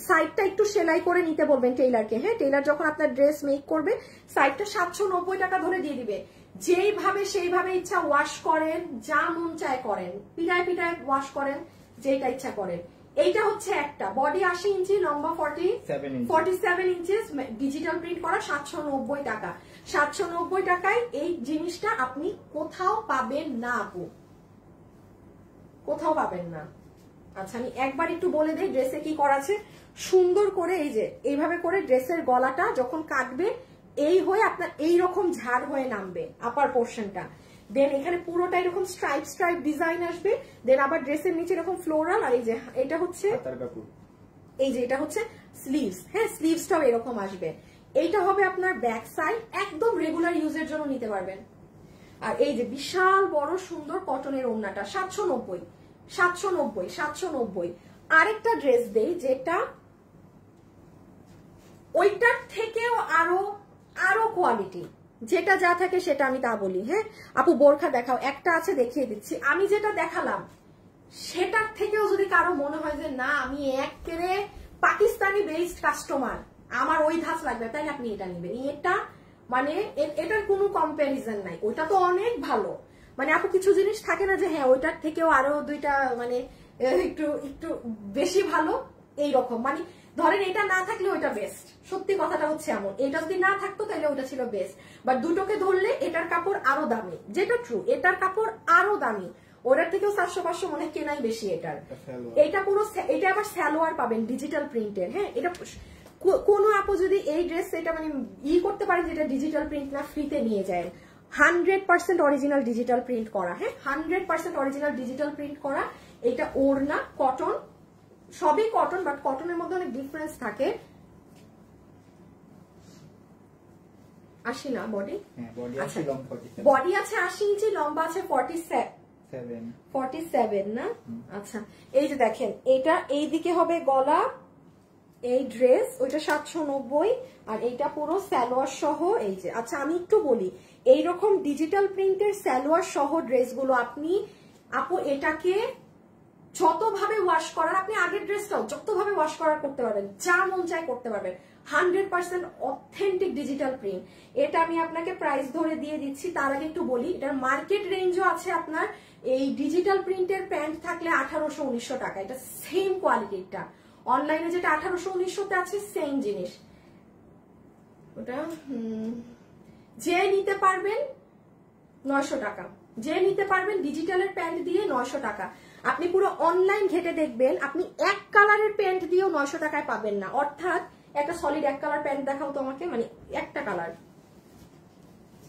সাইডটা একটু সেলাই করে নিতে বলবেন টেইলারকে। হ্যাঁ টেইলার যখন আপনার ড্রেস মেক করবে সাইডটা 790 টাকা ধরে দিয়ে দিবে। যেইভাবে সেইভাবে ইচ্ছা ওয়াশ করেন, যা মন চায় করেন, পিটায় পিটায় ওয়াশ করেন, যেটা ইচ্ছা করেন। এইটা হচ্ছে একটা বডি 80 ইঞ্চি, লম্বা 47 ইঞ্চেস, ডিজিটাল প্রিন্ট করা, 790 টাকা। 790 টাকায় এই জিনিসটা আপনি কোথাও পাবেন না আপু, কোথাও পাবেন না। আচ্ছা আমি একবার একটু বলে দিই ড্রেসে কি করা আছে। সুন্দর করে এই যে এইভাবে করে ড্রেসের গলাটা যখন কাটবে এই হয়ে আপনার এইরকম ঝাড় হয়ে নামবে আপার পোর্শনটা, দেন এখানে পুরোটা এরকম স্ট্রাইপ স্ট্রাইপ ডিজাইন আসবে, দেন আবার ড্রেসের নিচে এরকম ফ্লোরাল, আর এই যে এটা হচ্ছে এই যে এটা হচ্ছে স্লিভস। হ্যাঁ স্লিভসটাও এরকম আসবে। এইটা হবে আপনার ব্যাক সাইড, একদম রেগুলার ইউজের জন্য নিতে পারবেন। আর এই যে বিশাল বড় সুন্দর কটনের ওড়নাটা 790। আরেকটা ড্রেস দেই যেটা ওইটার থেকেও আরো আরো কোয়ালিটি, যেটা যা থাকে সেটা আমি তা বলি। হ্যাঁ আপু বোরখা দেখাও, একটা আছে দেখিয়ে দিচ্ছি। আমি যেটা দেখালাম সেটার থেকেও যদি কারো মনে হয় যে না আমি একেবারে পাকিস্তানি বেসড কাস্টমার, আমার ওই ধাঁচ লাগবে, তাই আপনি এটা নিবেন। এটা মানে এটার কোনো কম্প্যারিজন নাই, ওইটা তো অনেক ভালো। মানে আপু কিছু জিনিস থাকে না যে হ্যাঁ ওইটার থেকেও আরো দুইটা মানে একটু একটু বেশি ভালো এইরকম, মানে ধরেন এটা না থাকলে ওইটা বেস্ট, সত্যি কথাটা হচ্ছে এমন। এটা যদি না থাকতো তাহলে ওটা ছিল বেস্ট, বাট দুটোকে ধরলে এটার কাপড় আরো দামি, যেটা ট্রু, এটার কাপড় আরো দামি, ওটার থেকেও 700-500 মনে কেনাই বেশি এটার। এটা পুরো এটা আবার সালোয়ার পাবেন ডিজিটাল প্রিন্টের। হ্যাঁ এটা কোন আপু যদি এই ড্রেস এটা মানে করতে পারেন যেটা ডিজিটাল প্রিন্ট না, ফ্রিতে নিয়ে যায়। 100% অরিজিনাল ডিজিটাল প্রিন্ট করা। হ্যাঁ 100% অরিজিনাল ডিজিটাল প্রিন্ট করা। এটা ওড়না কটন, সবই কটন, বাট কটনের মধ্যে অনেক ডিফারেন্স থাকে। 80 না বডি, বডি আছে 80 ইঞ্চি, লম্বা আছে 47 না। আচ্ছা এই যে দেখেন এটা এইদিকে হবে গলা, এই ড্রেস ওইটা 790, আর এইটা পুরো সালোয়ার সহ। এই যে আচ্ছা আমি একটু বলি, এইরকম ডিজিটাল প্রিন্টের সালোয়ার সহ ড্রেসগুলো আপনি আপু এটাকে যতভাবে ওয়াশ করার, আপনি আগের ড্রেসটাও যতভাবে ওয়াশ করার করতে পারবেন, যা মন চায় করতে পারবেন। 100% অথেন্টিক ডিজিটাল প্রিন্ট। এটা আমি আপনাকে প্রাইস ধরে দিয়ে দিচ্ছি। তার আগে একটু বলি এটার মার্কেট রেঞ্জও আছে আপনার এই ডিজিটাল প্রিন্টের প্যান্ট থাকলে 1800-1900 টাকা, এটা সেম কোয়ালিটিটা। অনলাইনে যেটা 1800-1900 আছে সেম জিনিস, ওটা যে নিতে পারবেন 900 টাকা, যে নিতে পারবেন ডিজিটালের প্যান্ট দিয়ে 900 টাকা। আপনি পুরো অনলাইন ঘেটে দেখবেন আপনি এক কালারের প্যান্ট দিয়েও 900 টাকায় পাবেন না। অর্থাৎ একটা সলিড এক কালার প্যান্ট দেখাও তোমাকে, মানে একটা কালার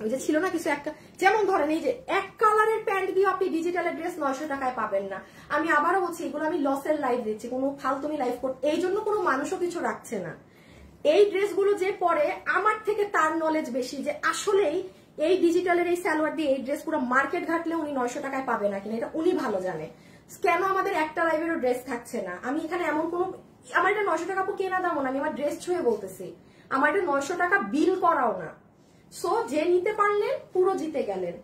ওই যে ছিল না কিছু একটা, যেমন ধরেন এই যে এক কালারের প্যান্ট দিয়ে আপনি ডিজিটালের ড্রেস 900 টাকায় পাবেন না। আমি আবারও বলছি এগুলো আমি লসের লাইফ দিচ্ছি, কোনো ফালতুমি লাইফ করতে, এই জন্য কোনো মানুষও কিছু রাখছে না। এই ড্রেসগুলো যে পরে আমার থেকে তার নলেজ বেশি যে আসলেই এই ডিজিটালের এই সালোয়ার দিয়ে এই ড্রেস পুরো মার্কেট ঘাটলে উনি 900 টাকায় পাবে না কিনা, এটা উনি ভালো জানে। কেন আমাদের একটা লাইভেরও ড্রেস থাকছে না? আমি এখানে এমন কোনো, আমার এটা 900 টাকা কেনা দাম না, আমি আমার ড্রেস ছুঁয়ে বলতেছি, আমার এটা 900 টাকা বিল করাও না। সো যে নিতে পারলেন পুরো জিতে গেলেন।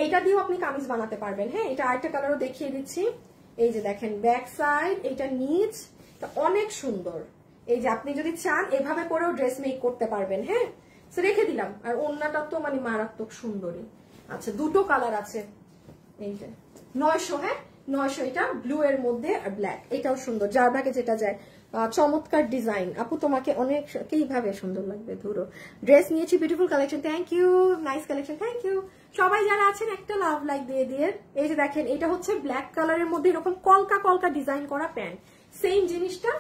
এইটা দিয়েও আপনি কামিজ বানাতে পারবেন। হ্যাঁ এটা আরেকটা কালারও দেখিয়ে দিচ্ছি। এই যে দেখেন ব্যাক সাইড, এইটা নিচ, অনেক সুন্দর। এই যে আপনি যদি চান এভাবে করেও ড্রেস মেক করতে পারবেন। হ্যাঁ রেখে দিলাম। আর ওড়নাটা তো মানে মারাত্মক সুন্দরী। আচ্ছা দুটো কালার আছে, এই যে 900, হ্যাঁ 900, এটা ব্লু এর মধ্যে আর ব্ল্যাক, এটাও সুন্দর, যার ভাগে যেটা যায়। চমৎকার ডিজাইন আপু, তোমাকে অনেক কিভাবে সুন্দর লাগবে। ধরো ড্রেস নিয়েছি, beautiful collection, thank you, nice collection, thank you. সবাই যারা আছেন একটা লাভ লাইক দিয়ে দিয়ে। এই যে দেখেন এটা হচ্ছে ব্ল্যাক কালারের মধ্যে এরকম কলকা কলকা ডিজাইন করা প্যান্ট, সেম জিনিসটা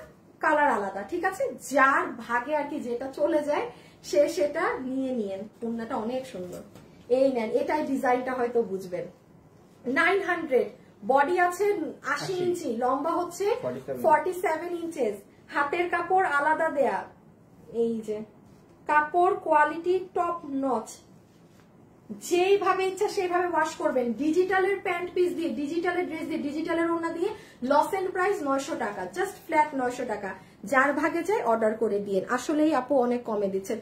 কালার আলাদা, ঠিক আছে? যার ভাগে আর কি যেটা চলে যায় সে সেটা নিয়ে নিয়েন। ওড়নাটা অনেক সুন্দর, এই নেন, এটাই ডিজাইনটা হয়তো বুঝবেন। 900, বডি আছে 80 ইঞ্চি, লম্বা হচ্ছে 47 ইঞ্চেস, হাতের কাপড় আলাদা দেয়া। এই যে কাপড় কোয়ালিটি টপ নচ, যেইভাবে ইচ্ছা সেইভাবে ওয়াশ করবেন। ডিজিটালের প্যান্ট পিস দিয়ে, ডিজিটালের ড্রেস দিয়ে, ডিজিটালের ওড়না দিয়ে লস এন্ড প্রাইস 900 টাকা, জাস্ট ফ্ল্যাট 900 টাকা। যার ভাগে যায় অর্ডার করে দিন। আসলেই আপু অনেক কমে দিচ্ছেন।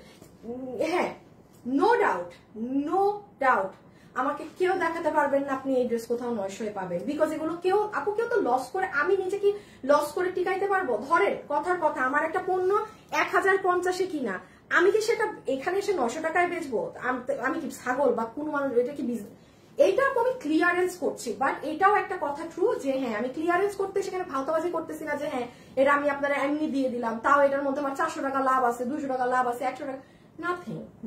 হ্যাঁ নো ডাউট, নো ডাউট। আমাকে কেউ দেখাতে পারবেন না আপনি এই ড্রেস কোথাও 900 পাবেন, বিকজ এগুলো কেউ তো লস করে, আমি নিজে কি লস করে টিকাইতে পারবো? ধরেন কথার কথা, আমার একটা পণ্য 1050 কিনা, আমি কি সেটা এখানে এসে 900 টাকায় বেচবো? আমি কি ছাগল বা কোন মানুষ? এটা কি বিজনেস? এইটা আমি ক্লিয়ারেন্স করছি, বাট এটাও একটা কথা ট্রু যে হ্যাঁ আমি ক্লিয়ারেন্স করতে সেখানে ভাওতাবাজি করতেছি না যে হ্যাঁ এটা আমি আপনারা এমনি দিয়ে দিলাম, তাও এটার মধ্যে আমার 400 টাকা লাভ আছে, 200 টাকা লাভ আছে, 100 টাকা,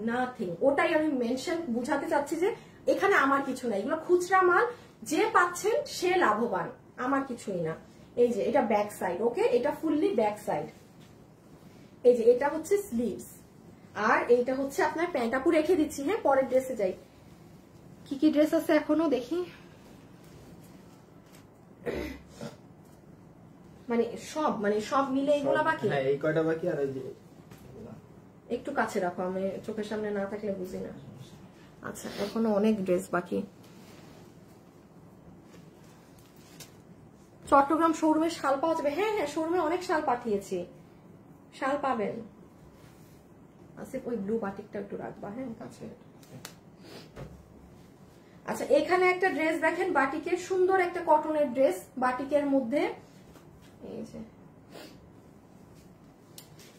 নাথিং। ওটাই আমি মেনশন বুঝাতে চাচ্ছি যে এখানে আমার কিছু নাই, এগুলো খুচরা মাল, যে পাচ্ছেন সে লাভবান, আমার কিছুই না। এই যে এটা ব্যাক সাইড, ওকে, এটা ফুললি ব্যাক সাইড। এই যে এটা হচ্ছে স্লিভস, আর এইটা হচ্ছে আপনার প্যান্ট। আপু রেখে দিচ্ছি, হ্যাঁ পরের ড্রেসে যাই। কি কি ড্রেস আছে এখনো দেখি, মানে সব মিলে এইগুলা বাকি, হ্যাঁ এই কয়টা বাকি, আর এই যে একটু কাছে রাখো, আমি চোখের সামনে না থাকলে বুঝি না। আচ্ছা এখনো অনেক ড্রেস বাকি। চট্টগ্রাম শোরুমে শাল পাওয়া যাবে? হ্যাঁ হ্যাঁ, শোরুমে অনেক শাল পাঠিয়েছি, শাল পাবেন। আসিফ ওই ব্লু বাটিকটা একটু রাখবা, হ্যাঁ। আচ্ছা এখানে একটা ড্রেস দেখেন বাটিকের, সুন্দর একটা কটনের ড্রেস বাটিকের মধ্যে। এই যে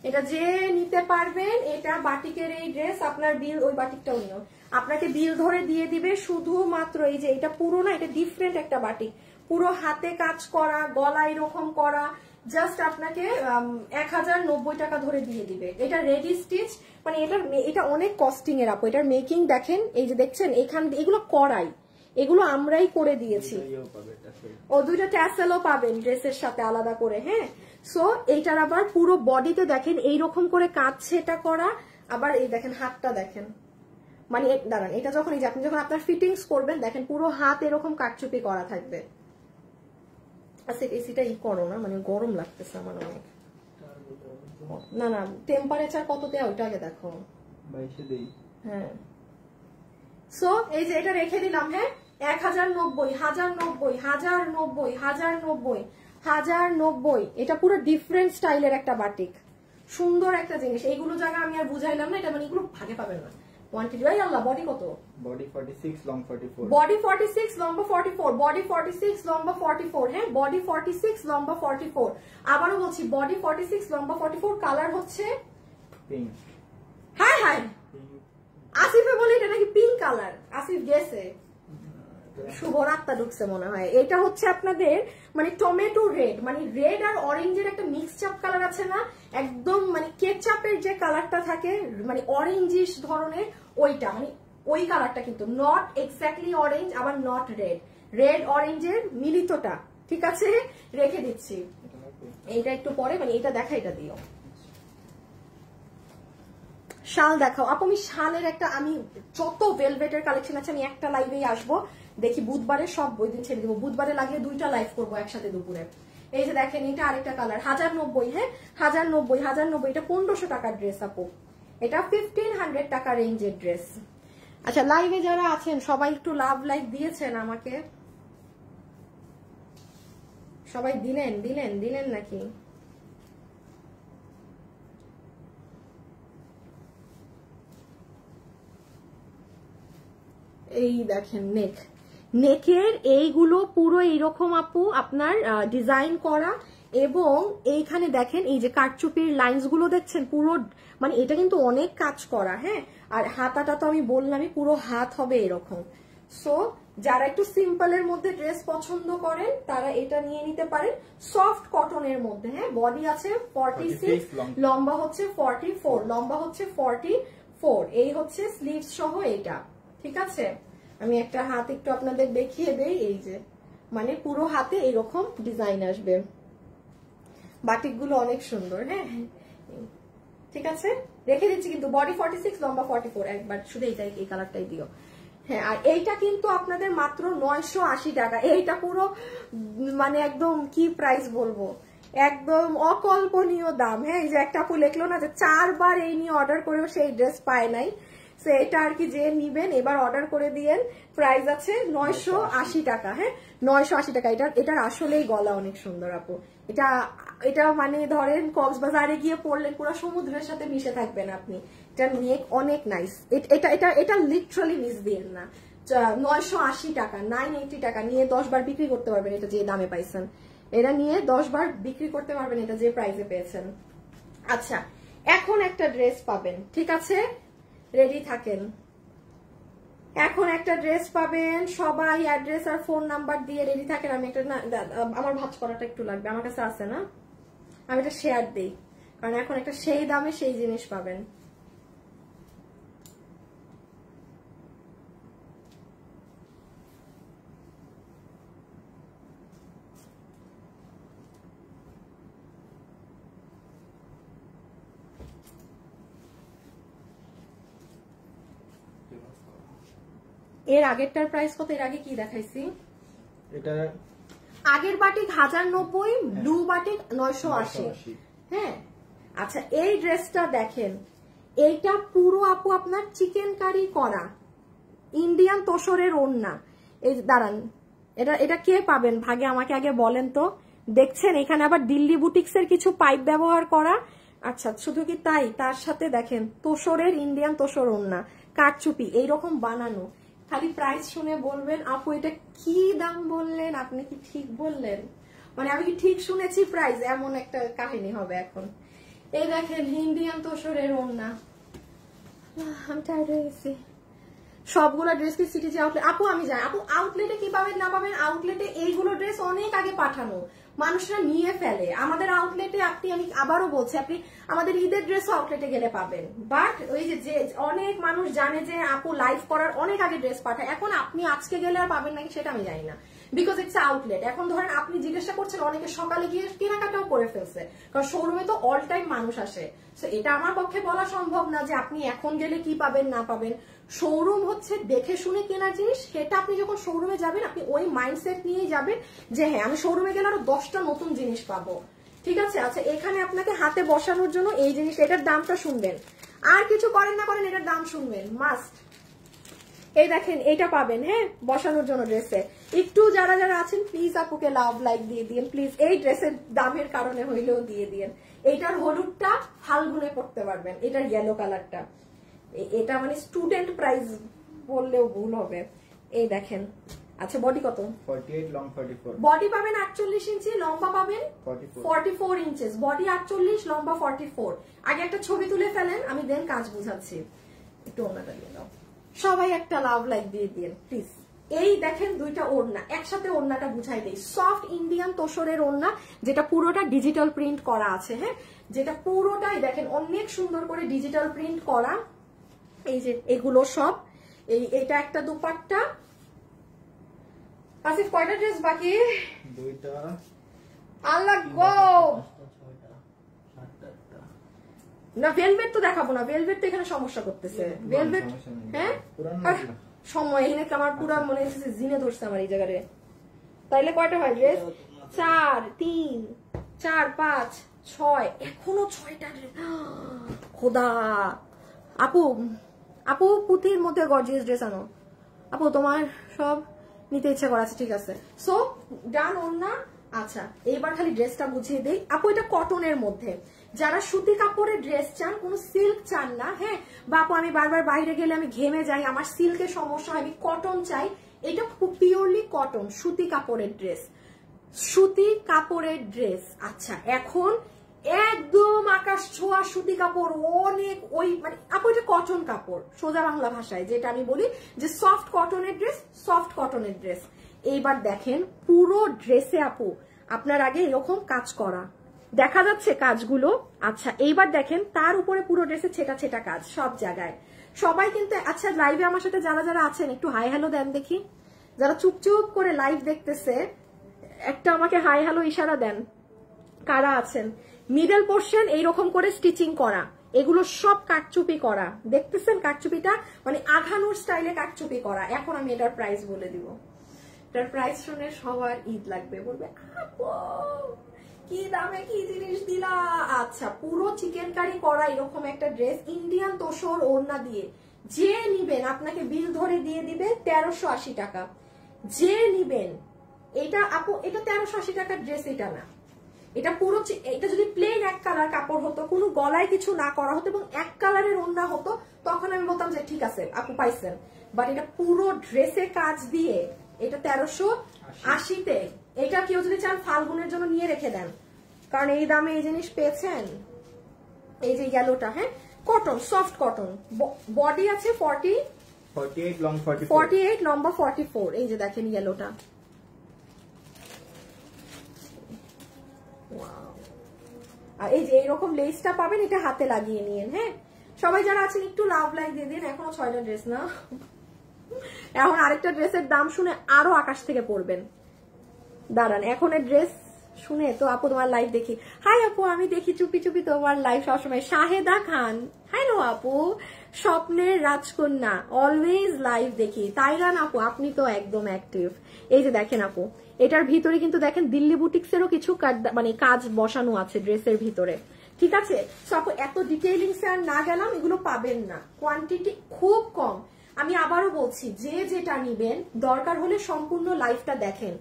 এটা যে নিতে পারবেন, এটা বাটিকের এই ড্রেস, আপনার বিল ওই বাটিকটাও নিও, আপনাকে বিল ধরে দিয়ে দিবে শুধুমাত্র। এই যে এটা পুরো না, এটা ডিফারেন্ট একটা বাটিক, পুরো হাতে কাজ করা, গলা এরকম করা, জাস্ট আপনাকে 1090 টাকা ধরে দিয়ে দিবে। এটা রেডি স্টিচ, মানে এটা অনেক কস্টিং এর আপু। এটার মেকিং দেখেন, এই যে দেখছেন এখান, এগুলো করাই, এগুলো আমরাই করে দিয়েছি। ও দুইটা ট্যাসেলও পাবেন ড্রেসের সাথে আলাদা করে, হ্যাঁ। সো এইটার আবার পুরো বডিতে দেখেন এইরকম করে কাজ সেটা করা, আবার এই দেখেন হাতটা দেখেন, মানে দাঁড়ান, এটা যখন এই যে আপনি যখন আপনার ফিটিংস করবেন দেখেন পুরো হাত এরকম কাটচুপি করা থাকবে। আচ্ছা এসিটা করো না, মানে গরম লাগতেছে আমার অনেক। না না টেম্পারেচার কত দেয় ওইটা আগে দেখো। 22 দেই, হ্যাঁ। সো এই যে এটা রেখে দিলাম, হ্যাঁ 1090, 1090, এটা পুরো ডিফারেন্ট স্টাইলের একটা বাটিক, সুন্দর একটা জিনিস। এইগুলো জায়গা আমি আর বুঝাইলাম না, এটা মানে এগুলো ভাগে পাবেন না। আল্লাহ বডি কত? বডি 46 লং 44, বডি 46 লম্বা 44, বডি 46 লম্বা 44, হ্যাঁ বডি 46 লম্বা 44। আবারও বলছি বডি 46 লম্বা 44, কালার হচ্ছে পিঙ্ক। হ্যাঁ হ্যাঁ, আসিফে বলে এটা নাকি পিঙ্ক কালার, আসিফ গেছে, শুভ রাতটা ঢুকছে মনে হয়। এটা হচ্ছে আপনাদের মানে টমেটো রেড, মানে রেড আর অরেঞ্জের একটা মিক্সচাপ কালার আছে না, একদম মানে কেচাপের যে কালারটা থাকে, মানে অরেঞ্জিশ ধরনের, ওইটা মানে ওই কালারটা, কিন্তু নট এক্স্যাক্টলি অরেঞ্জ, আবার নট রেড, রেড অরেঞ্জের মিলিতটা, ঠিক আছে। রেখে দিচ্ছি এইটা একটু পরে, মানে এটা দেখা, এটা দিও। শাল দেখাও আপু, আমি শালের একটা, আমি যত ভেলভেটের কালেকশন আছে আমি একটা লাইভেই আসবো, দেখি বুধবারে সব ওই দিন ছেড়ে দিব, বুধবারে লাগিয়ে 2টা লাইভ করবো একসাথে দুপুরে। এই যে দেখেন এটা আরেকটা কালার, 1090, হ্যাঁ 1090, এটা 1500 টাকার ড্রেস আপু, এটা 1500 টাকা রেঞ্জের ড্রেস। আচ্ছা লাইভে যারা আছেন সবাই একটু লাভ লাইক দিয়েছেন আমাকে, সবাই দিলেন নাকি? এই দেখেন নেকের এইগুলো পুরো এইরকম আপু আপনার ডিজাইন করা, এবং এইখানে দেখেন এই যে কারচুপির লাইনস গুলো দেখছেন পুরো, মানে এটা কিন্তু অনেক কাজ করা, হ্যাঁ। আর হাতাটা তো আমি বললামই, পুরো হাত হবে এরকম। সো যারা একটু সিম্পলের মধ্যে ড্রেস পছন্দ করেন তারা এটা নিয়ে নিতে পারেন, সফট কটনের মধ্যে, হ্যাঁ। বডি আছে 46, লম্বা হচ্ছে 44, লম্বা হচ্ছে 44, এই হচ্ছে স্লিভস সহ এটা, ঠিক আছে। আমি একটা হাত একটু আপনাদের দেখিয়ে দেই, এই যে মানে পুরো হাতে এরকম ডিজাইন আসবে, বাটিকগুলো অনেক সুন্দর, হ্যাঁ ঠিক আছে। রেখে দিচ্ছি কিন্তু বডি 46 লম্বা 44, একবার শুধু এই কালারটাই দিও, হ্যাঁ। আর এইটা কিন্তু আপনাদের মাত্র 980 টাকা, এইটা পুরো মানে একদম কি প্রাইস বলবো, একদম অকল্পনীয় দাম, হ্যাঁ। এই যে একটা আপু লিখলো না যে 4 বার এই নিয়ে অর্ডার করেও সেই ড্রেস পায় নাই, এটা আর কি যে নিবেন এবার অর্ডার করে দিয়েন। প্রাইস আছে 980 টাকা, হ্যাঁ 980 টাকা। এটার আসলেই গলা অনেক সুন্দর আপু, এটা মানে ধরেন কক্সবাজারে গিয়ে পড়লেন পুরো সমুদ্রের সাথে মিশে থাকবেন আপনি, এটা নেক অনেক নাইস, এটা লিটারালি মিস দিয়েন না। 980 টাকা, 980 টাকা নিয়ে 10 বার বিক্রি করতে পারবেন। এটা যে দামে পাইছেন, এটা নিয়ে 10 বার বিক্রি করতে পারবেন, এটা যে প্রাইসে পেয়েছেন। আচ্ছা, এখন একটা ড্রেস পাবেন, ঠিক আছে, রেডি থাকেন। এখন একটা ড্রেস পাবেন, সবাই অ্যাড্রেস আর ফোন নাম্বার দিয়ে রেডি থাকেন। আমি একটা আমার ভাঁজ করাটা একটু লাগবে, আমার কাছে আছে না, আমি এটা শেয়ার দিই, কারণ এখন একটা সেই দামে সেই জিনিস পাবেন। এর আগেরটার প্রাইস কত? এর আগে কি দেখাইছি? এটা আগের বাটিক 1090, ব্লু বাটিক 980। হ্যাঁ, আচ্ছা, এই ড্রেসটা দেখেন, এইটা পুরো আপু আপনার চিকেন কারি করা, ইন্ডিয়ান তোসরের ওড়না। এই দাঁড়ান, এটা কে পাবেন ভাগে আমাকে আগে বলেন তো। দেখছেন এখানে আবার দিল্লি বুটিক্সের কিছু পাইপ ব্যবহার করা। আচ্ছা, শুধু কি তাই, তার সাথে দেখেন তোসরের ইন্ডিয়ান তোসর ওড়না, কারচুপি এইরকম বানানো। খালি প্রাইস শুনে বলবেন আপু এটা কি দাম বললেন, আপনি কি ঠিক বললেন, মানে আমি কি ঠিক শুনেছি প্রাইস, এমন একটা কাহিনী হবে এখন। এই দেখেন ইন্ডিয়ান তোসরের ওড়না, আমি টায়ার্ড হয়ে গেছি। সবগুলো ড্রেস কি সিটি আউটলেট? আপু আমি যাই, আপু আউটলেটে কি পাবেন না পাবেন, আউটলেটে এইগুলো ড্রেস অনেক আগে পাঠানো, মানুষরা নিয়ে ফেলে। আমাদের আউটলেটে আমি আবারও বলছি, আপনি আমাদের ঈদের ড্রেসও আউটলেটে গেলে পাবেন, বাট ওই যে অনেক মানুষ জানে যে আপু লাইভ করার অনেক আগে ড্রেস পাঠায়। এখন আপনি আজকে গেলে আর পাবেন নাকি সেটা আমি জানি না, বিকজ ইটস আউটলেট। এখন ধরেন আপনি জিজ্ঞাসা করছেন, অনেকে সকালে গিয়ে কেনাকাটাও করে ফেলছে, কারণ শোরুমে তো অল টাইম মানুষ আসে। এটা আমার পক্ষে বলা সম্ভব না যে আপনি এখন গেলে কি পাবেন না পাবেন। শোরুম হচ্ছে দেখে শুনে কেনার জিনিস, সেটা আপনি যখন শোরুমে যাবেন আপনি ওই মাইন্ডসেট নিয়েই যাবেন যে হ্যাঁ আমি শোরুমে গেলে আরো 10টা নতুন জিনিস পাবো, ঠিক আছে। আচ্ছা, এখানে আপনাকে হাতে বসানোর জন্য এই জিনিস, এটার দামটা শুনবেন, আর কিছু করেন না করেন এটার দাম শুনবেন মাস্ট। এই দেখেন এটা পাবেন, হ্যাঁ, বসানোর জন্য ড্রেসে। একটু যারা যারা আছেন প্লিজ আপুকে লাভ লাইক দিয়ে দিন প্লিজ, এই ড্রেসের দামের কারণে হইলেও দিয়ে দিন। এইটার হলুদটা ফাল্গুনে পড়তে পারবেন, এটার ইয়েলো কালারটা, এটা মানে স্টুডেন্ট প্রাইস বললেও ভুল হবে। এই দেখেন, আচ্ছা বডি কত? 48 লং 44। বডি পাবেন 48 ইঞ্চি, লম্বা পাবেন 44 ইঞ্চেস, বডি 48, লম্বা 44। আগে একটা ছবি তুলে ফেলেন, আমি দেন কাজ বুঝাচ্ছি। একটু ওড়নাটা দিয়ে দাও, সবাই একটা লাভ লাইক দিয়ে দিন প্লিজ। এই দেখেন দুইটা ওড়না একসাথে, ওড়নাটা বুঝাই দেই, সফট ইন্ডিয়ান তোসরের ওড়না, যেটা পুরোটা ডিজিটাল প্রিন্ট করা আছে, হ্যাঁ, যেটা পুরোটাই দেখেন অনেক সুন্দর করে ডিজিটাল প্রিন্ট করা। এই যে এগুলো সব, এটা একটা দুপাট্টা। আসিফ কয়টা ড্রেস বাকি? দুইটা। আল্লাহ গো, না ভেলভেট তো দেখাবো না, ভেলভেট তো এখানে সমস্যা করতেছে। ভেলভেট হ্যাঁ সময় এখানে আমার পুরো মনে হচ্ছে জিনে ধরছে আমার এই জায়গায়। তাইলে কয়টা হয় ড্রেস? 4, 3, 4, 5, 6, এখনো 6টা ড্রেস। খোদা, আপু আপু পুঁথির মধ্যে গর্জিয়াস ড্রেস আনো আপু, তোমার সব নিতে ইচ্ছা করা আছে, ঠিক আছে। সো ডান ওড়না। আচ্ছা, এইবার খালি ড্রেসটা বুঝিয়ে দেই আপু, এটা কটনের মধ্যে। যারা সুতি কাপড়ের ড্রেস চান, কোনো সিল্ক চান না, হ্যাঁ, বা আপু আমি বারবার বাইরে গেলে আমি ঘেমে যাই, আমার সিল্কের সমস্যা হয়, আমি কটন চাই, এটা খুব পিওরলি কটন সুতি কাপড়ের ড্রেস, সুতি কাপড়ের ড্রেস। আচ্ছা, এখন একদম আকাশ ছোঁয়া সুতি কাপড়, অনেক ওই মানে আপু এটা কটন কাপড়, সোজা বাংলা ভাষায় যেটা আমি বলি যে সফট কটনের ড্রেস, সফট কটনের ড্রেস। এইবার দেখেন পুরো ড্রেসে আপু আপনার আগে এরকম কাজ করা দেখা যাচ্ছে কাজগুলো। আচ্ছা, এইবার দেখেন তার উপরে পুরো ড্রেসে ছেটা ছেটা কাজ সব জায়গায়। সবাই কিন্তু, আচ্ছা লাইভে আমার সাথে যারা যারা আছেন একটু হাই হ্যালো দেন দেখি, যারা চুপচুপ করে লাইভ দেখতেছে একটা আমাকে হাই হ্যালো ইশারা দেন, কারা আছেন। মিডল পোর্শন এইরকম করে স্টিচিং করা, এগুলো সব কাটচুপি করা, দেখতেছেন কাটচুপিটা মানে আঘানুর স্টাইলে কাটচুপি করা। এখন আমি এটার প্রাইস বলে দিব, এটার প্রাইস শুনে সবার ঈদ লাগবে, বলবে আপু কি দামে কি জিনিস দিলা। আচ্ছা, পুরো চিকেন কারি করা এরকম একটা ড্রেস, ইন্ডিয়ান তোসর ওড়না দিয়ে যে নিবেন আপনাকে বিল ধরে দিয়ে দিবে 1380 টাকা। যে নিবেন এটা আপু, এটা 1380 টাকার ড্রেস, এটা না, এটা পুরো, এটা যদি প্লেন এক কালার কাপড় হতো, কোনো গলায় কিছু না করা হতো এবং এক কালারের ওড়না হতো, তখন আমি বলতাম যে ঠিক আছে আপু পাইছেন। বাট এটা পুরো ড্রেসে কাজ দিয়ে এটা 1380-তে। এটা কেউ যদি চান ফাল্গুনের জন্য নিয়ে রেখে দেন, কারণ এই দামে এই জিনিস পেয়েছেন। এই যে ইয়েলোটা, হ্যাঁ কটন, সফট কটন, বডি আছে 48 লং 44, 48 লম্বা 44। এই যে দেখেন ইয়েলোটা, আর এই যে এইরকম লেসটা পাবেন, এটা হাতে লাগিয়ে নিয়েন। হ্যাঁ সবাই যারা আছেন একটু লাভ লাইক দিয়ে দিন। এখনো 6টা ড্রেস না, এখন আরেকটা ড্রেসের দাম শুনে আরো আকাশ থেকে পড়বেন। দাঁড়ান, এখন ড্রেস শুনে তো আপু তোমার লাইভ দেখি। হাই আপু, আমি দেখি চুপি চুপি তোমার লাইভ সবসময়। শাহেদা খান, হ্যালো আপু, স্বপ্নের রাজকন্যা, অলওয়েজ লাইভ দেখি। তাইরান আপু, আপনি তো একদম অ্যাক্টিভ। এই যে দেখেন আপু, এটার ভিতরে কিন্তু দেখেন দিল্লি বুটিক্সেরও কিছু মানে কাজ বসানো আছে ড্রেসের ভিতরে, ঠিক আছে। সো আপু এত ডিটেইলিংসে আর না গেলাম, এগুলো পাবেন না, কোয়ান্টিটি খুব কম। আমি আবারও বলছি, যে যেটা নিবেন দরকার হলে সম্পূর্ণ লাইভটা দেখেন,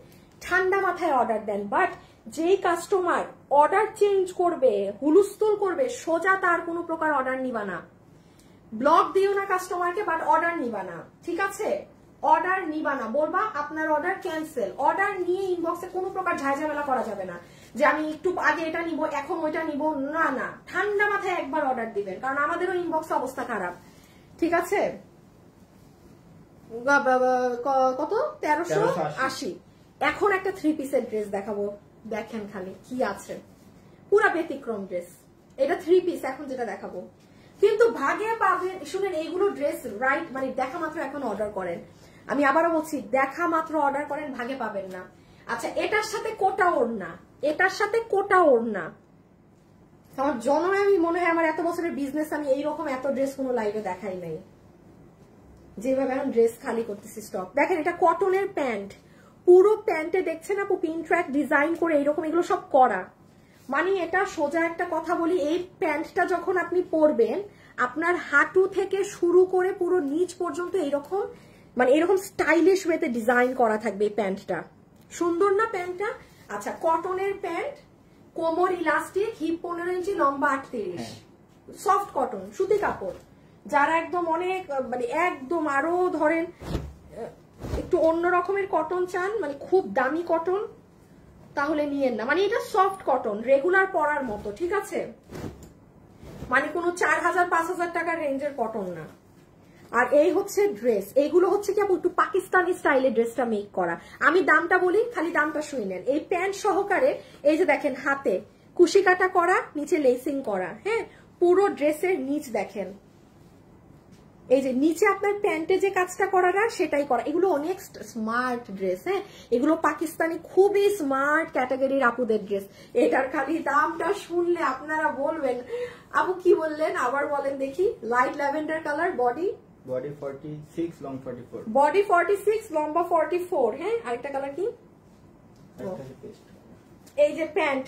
ঠান্ডা মাথায় অর্ডার দেন। বাট যেই কাস্টমার অর্ডার চেঞ্জ করবে, হুলুস্থুল করবে, সোজা তার কোনো প্রকার অর্ডার নিবা না। ব্লক দিও না কাস্টমারকে, বাট অর্ডার নিবা না, ঠিক আছে। অর্ডার নিবা না, বলবা আপনার অর্ডার ক্যান্সেল। অর্ডার নিয়ে ইনবক্সে কোনো প্রকার ঝামেলা করা যাবে না, যে আমি একটু আগে এটা নিব এখন ওইটা নিব, না না, ঠান্ডা মাথায় একবার অর্ডার দিবেন, কারণ আমাদেরও ইনবক্সে অবস্থা খারাপ, ঠিক আছে। কত? 1380। এখন একটা 3 পিসের ড্রেস দেখাবো, দেখেন খালি কি আছে, পুরা ব্যতিক্রম ড্রেস। এটা 3 পিস এখন যেটা দেখাবো, কিন্তু ভাগে পাবেন। শুনেন, এইগুলো ড্রেস রাইট মানে দেখা মাত্র এখন অর্ডার করেন। আমি আবারও বলছি, দেখা মাত্র অর্ডার করেন, ভাগে পাবেন না। আচ্ছা, এটার সাথে কোটা ওড়না, এটার সাথে কোটা ওড়না। আমার জন্মে আমি মনে হয় আমার এত বছরের বিজনেস আমি এইরকম এত ড্রেস কোনো লাইভে দেখাই নাই, যেভাবে এখন ড্রেস খালি করতেছি স্টক। দেখেন, এটা কটনের প্যান্ট, পুরো প্যান্টে দেখছেন আপু পিন ট্র্যাক ডিজাইন করে এইরকম, এগুলো সব করা। মানে এটা সোজা একটা কথা বলি, এই প্যান্টটা যখন আপনি পরবেন, আপনার হাঁটু থেকে শুরু করে পুরো নিচ পর্যন্ত এইরকম, মানে এরকম স্টাইলিশ ওয়েতে ডিজাইন করা থাকবে এই প্যান্টটা। সুন্দর না প্যান্টটা? আচ্ছা, কটনের প্যান্ট, কোমর ইলাস্টিক, হিপ 15 ইঞ্চি, লম্বা 38, সফট কটন, সুতি কাপড়। যারা একদম অনেক মানে একদম আরো ধরেন একটু অন্য রকমের কটন চান, মানে খুব দামি কটন, তাহলে নিয়েন না। মানে এটা সফট কটন, রেগুলার পরার মতো, ঠিক আছে। মানে কোনো 4000-5000 টাকার রেঞ্জের কটন না। আর এই হচ্ছে ড্রেস, এইগুলো হচ্ছে কি আপু একটু পাকিস্তানি স্টাইলে ড্রেসটা মেক করা। আমি দামটা বলি, খালি দামটা শুনে নেন। এই প্যান্ট সহকারে এই যে দেখেন হাতে কুশি কাটা করা, নিচে লেসিং করা, হ্যাঁ পুরো ড্রেসের নিচ দেখেন, এই যে নিচে আপনার প্যান্টে যে কাজটা করা না সেটাই করা। এগুলো অনেক স্মার্ট ড্রেস, হ্যাঁ এগুলো পাকিস্তানি খুবই স্মার্ট ক্যাটাগরির আপুদের ড্রেস। এটার খালি দামটা শুনলে আপনারা বলবেন আপু কি বললেন, আবার বলেন দেখি। Light lavender colour, body 46 long 44, body 46 লম্বা 44। হ্যাঁ আরেকটা কালার কি, এই যে প্যান্ট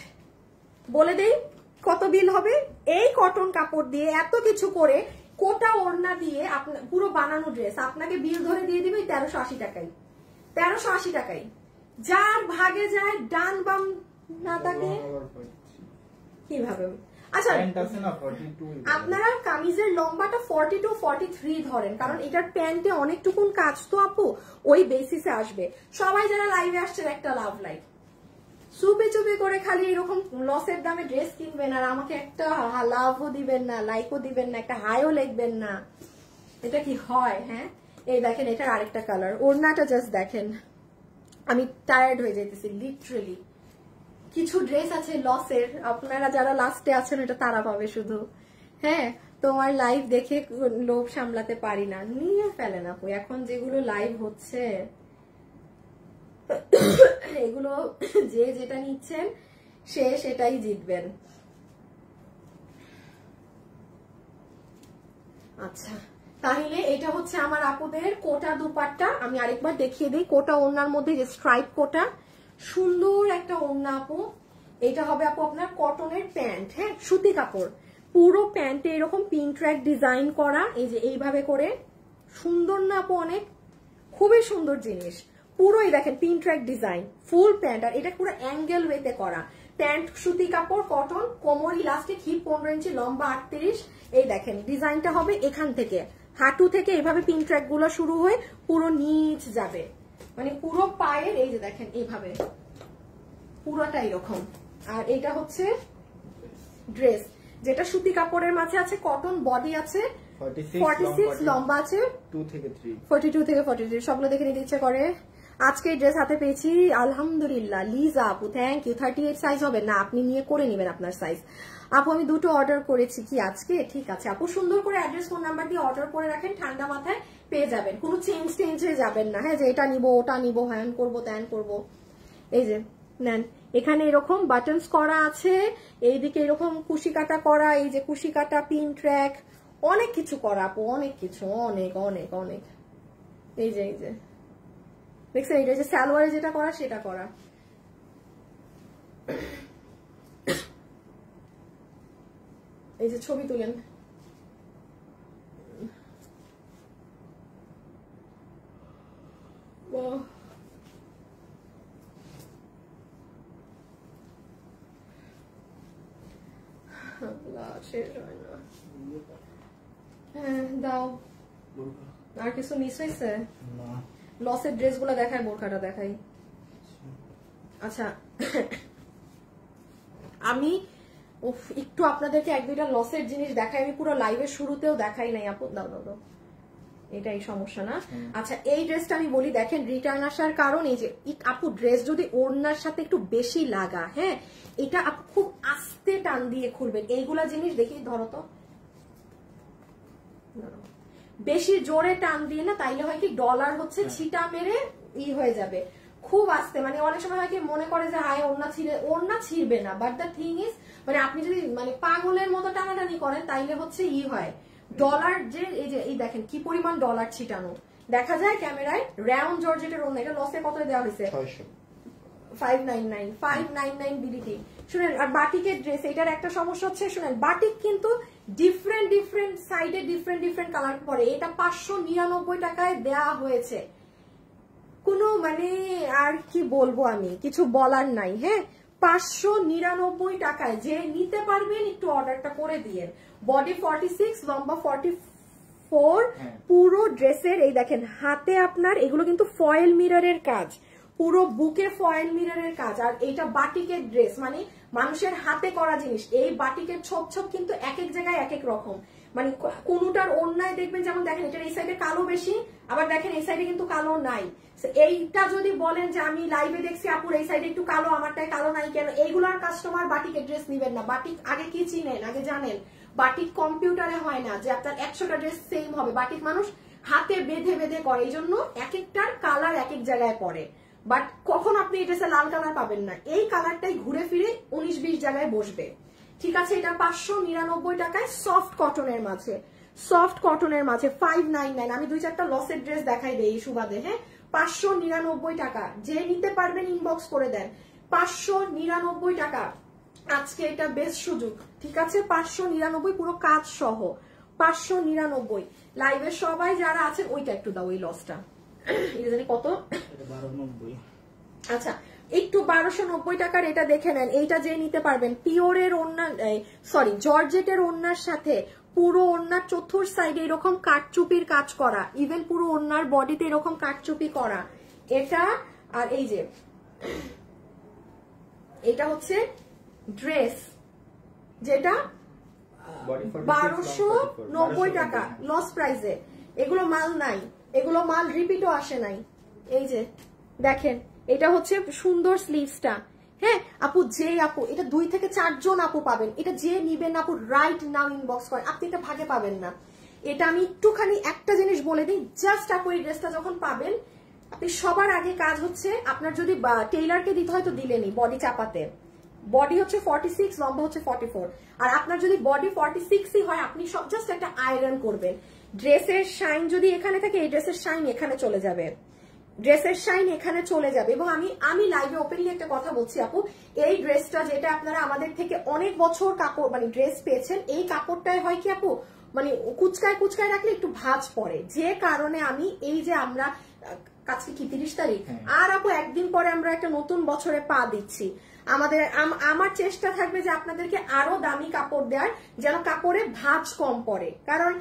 বলে দেই কত বিল হবে। এই কটন কাপড় দিয়ে এত কিছু করে কোটা ওড়না দিয়ে আপনার পুরো বানানো ড্রেস আপনাকে বিল ধরে দিয়ে দিবে 1380 টাকায়। 1380 টাকায় যার ভাগে যায়, ডান বাম না থাকে কিভাবে। আচ্ছা আপনারা কামিজের লম্বাটা 42-43 ধরেন, কারণ এটার প্যান্টে অনেকটুকুন কাজ তো আপু ওই বেসিসে আসবে। সবাই যারা লাইভে আসছেন একটা লাভ লাইভ, চুপি চুপি করে খালি এরকম লসের দামে ড্রেস কিনবেন আর আমাকে একটা লাভও দিবেন না, লাইকও দিবেন না, একটা হাইও লিখবেন না, এটা কি হয়? হ্যাঁ এই দেখেন এটার আরেকটা কালার, ওড়নাটা জাস্ট দেখেন, আমি টায়ার্ড হয়ে যেতেছি লিটারেলি। কিছু ড্রেস আছে লসের, আপনারা যারা লাস্টে আছেন এটা তারা পাবে শুধু। হ্যাঁ তোমার লাইভ দেখে লোভ সামলাতে পারি না, নিয়ে ফেলেন আপু। এখন যেগুলো লাইভ হচ্ছে এগুলো যে যেটা নিচ্ছেন সে সেটাই জিতবেন। আচ্ছা তাহলে এটা হচ্ছে আমার আপুদের কোটা দুপাট্টা। আমি আরেকবার দেখিয়ে দিই, কোটা ওড়নার মধ্যে যে স্ট্রাইপ কোটা, সুন্দর একটা ওড়না আপু। এটা হবে আপু আপনার কটনের প্যান্ট, হ্যাঁ সুতি কাপড়, পুরো প্যান্টে এরকম পিন ট্র্যাক ডিজাইন করা, এই যে এইভাবে করে, সুন্দর না আপু? অনেক খুবই সুন্দর জিনিস। পুরোই দেখেন pin track design, full pant, আর এটা পুরো অ্যাঙ্গেল ওয়েতে করা প্যান্ট, সুতি কাপড়, কটন, কোমর ইলাস্টিক, হিপ 15 ইঞ্চি, লম্বা 38। এই দেখেন ডিজাইনটা হবে এখান থেকে, হাঁটু থেকে এইভাবে পিন ট্র্যাক গুলো শুরু হয়ে পুরো নিচ যাবে, মানে পুরো পায়ের এই যে দেখেন এইভাবে পুরোটা এরকম। আর এটা হচ্ছে ড্রেস, যেটা সুতি কাপড়ের মাঝে আছে, কটন বডি আছে, 46 লম্বা আছে, 42 থেকে 43 সবগুলো দেখে নিতে ইচ্ছে করে। আজকে ড্রেস হাতে পেয়েছি আলহামদুলিল্লাহ। লিজা আপু থ্যাংক ইউ। 38 সাইজ হবে না, আপনি নিয়ে করে নেবেন আপনার সাইজ। আপু আমি দুটো অর্ডার করেছি কি আজকে, ঠিক আছে আপু, সুন্দর করে অ্যাড্রেস ফোন নাম্বার দিয়ে অর্ডার করে রাখেন, ঠান্ডা মাথায় পেয়ে যাবেন, কোনো চেঞ্জ হয়ে যাবেন না, হ্যাঁ যে এটা নিবো ওটা নিবো, হ্যান করবো ত্যান করবো। এই যে নেন, এখানে এরকম বাটনস করা আছে, এইদিকে এরকম কুশি কাটা করা, এই যে কুশি কাটা, পিন ট্র্যাক, অনেক কিছু করা আপু, অনেক কিছু, অনেক অনেক অনেক। এই যে দেখছেন, এটা যে সালোয়ারে যেটা করা সেটা করা। এই যে ছবি তুলেন, হ্যাঁ দাও। আর কিছু মিস হয়েছে? লসের ড্রেস গুলা দেখাই, বোরখাটা দেখাই। আচ্ছা আমি একটু আপনাদেরকে এক দুইটা লসের জিনিস দেখাই, আমি পুরো লাইভের শুরুতেও দেখাই নাই আপু। দাও দাও দাও, এটাই সমস্যা না। আচ্ছা এই ড্রেসটা আমি বলি, দেখেন রিটার্ন আসার কারণ এই যে আপু ড্রেস যদি ওড়নার সাথে একটু বেশি লাগা, হ্যাঁ এটা আপু খুব আস্তে টান দিয়ে খুলবেন। এইগুলা জিনিস দেখি, ধরো তো, বেশি জোরে টান দিয়ে না, তাইলে হয় কি ডলার হচ্ছে ছিটা মেরে হয়ে যাবে। খুব আস্তে, মানে অনেক সময় হয় কি মনে করে যে হায় ওড়না ছিড়বে না, বাট দ্য থিং ইজ মানে আপনি যদি মানে পাগলের মতো টানাটানি করেন তাইলে হচ্ছে হয় ডলার, যে এই যে এই দেখেন কি পরিমাণ ডলার ছিটানো দেখা যায় ক্যামেরায়। রাউন্ড জর্জেটের ওড়না, এটা লসে কত দেওয়া হয়েছে? 599 বিডিটি। শুনেন, আর বাটিকের ড্রেস, এটার একটা সমস্যা হচ্ছে, শুনেন বাটিক কিন্তু ডিফারেন্ট সাইডে ডিফারেন্ট কালার পরে, এটা 599 টাকায় দেয়া হয়েছে। কোনো মানে আর কি বলবো, আমি কিছু বলার নাই। হ্যাঁ 599 টাকায় যে নিতে পারবেন একটু অর্ডারটা করে দিয়ে। বডি 46, লম্বা 44, পুরো ড্রেসের এই দেখেন হাতে আপনার এগুলো কিন্তু ফয়েল মিররের কাজ, পুরো বুকে ফয়েল মিররের কাজ। আর এইটা বাটিকের ড্রেস, মানে মানুষের হাতে করা জিনিস। এই বাটিকের ছোপ কিন্তু এক এক জায়গায় এক এক রকম, মানে কোনটার অন্যায় দেখবেন, যেমন দেখেন এটার এই সাইডে কালো বেশি, আবার দেখেন এই সাইডে কিন্তু কালো নাই। এইটা যদি বলেন যে আমি লাইভে দেখছি আপুর এই সাইডে একটু কালো, আমারটাই কালো নাই কেন, এইগুলার কাস্টমার বাটিকের ড্রেস নিবেন না। বাটিক আগে কি চিনেন, আগে জানেন বাটিক কম্পিউটারে হয় না যে আপনার 100টা ড্রেস সেম হবে। বাটিক মানুষ হাতে বেঁধে করে, এই জন্য এক একটার কালার এক এক জায়গায় পড়ে। বাট কখন আপনি এই ড্রেসে লাল কালার পাবেন না, এই কালারটাই ঘুরে ফিরে 19-20 জায়গায় বসবে। ঠিক আছে, এটা 599 টাকায় সফট কটনের মাঝে, 599। আমি 2-4টা লসের ড্রেস দেখাই দেই এই সুবাদে। হ্যাঁ 599 টাকা, যে নিতে পারবেন ইনবক্স করে দেন। 599 টাকা আজকে এটা বেস্ট সুযোগ। ঠিক আছে 599 পুরো কাজ সহ 599। লাইভে সবাই যারা আছেন ওইটা একটু দাও, ওই লসটা এটা জানি কত, 1290। আচ্ছা একটু 1290 টাকার এটা দেখে নেন। এইটা যে নিতে পারবেন, পিওরের ওড়না, সরি জর্জেটের ওড়নার সাথে পুরো ওড়নার চতুর্থ সাইডে এরকম কাটচুপির কাজ করা, ইভেন পুরো ওড়নার বডিতে এরকম কাটচুপি করা এটা। আর এই যে এটা হচ্ছে ড্রেস, যেটা 1290 টাকা লস প্রাইসে। এগুলো মাল নাই, এগুলো মাল রিপিটও আসে নাই। এই যে দেখেন এটা হচ্ছে সুন্দর স্লিভসটা। হ্যাঁ আপু, যে আপু এটা 2 থেকে 4 জন আপু পাবেন, এটা যে নিবেন আপু রাইট নাও ইনবক্স করেন, আপনি এটা ভাগে পাবেন না। এটা আমি একটুখানি একটা জিনিস বলে দিই, জাস্ট আপু এই ড্রেসটা যখন পাবেন আপনি সবার আগে কাজ হচ্ছে আপনার যদি টেইলারকে দিতে হয় তো দিলেনই বডি চাপাতে। বডি হচ্ছে 46, লম্বা হচ্ছে 44। আর আপনার যদি বডি 46ই হয় আপনি সব জাস্ট একটা আয়রন করবেন। ড্রেসের শাইন যদি এখানে থাকে, এই ড্রেসের শাইন এখানে চলে যাবে, ড্রেসের শাইন এখানে চলে যাবে। এবং আমি লাইভে ওপেনলি একটা কথা বলছি আপু, এই ড্রেসটা যেটা আপনারা আমাদের থেকে অনেক বছর কাপড় মানে ড্রেস পেয়েছেন, এই কাপড়টায় হয় কি আপু মানে কুচকায় রাখলে একটু ভাঁজ পড়ে, যে কারণে আমি এই যে আমরা আজকে কি 30 তারিখ, আর আপু একদিন পরে আমরা একটা নতুন বছরে পা দিচ্ছি। আমার চেষ্টা থাকবে যে আপনাদেরকে আরো দামি কাপড় দেওয়ার, যেন কাপড়ে ভাঁজ কম পড়ে, কারণ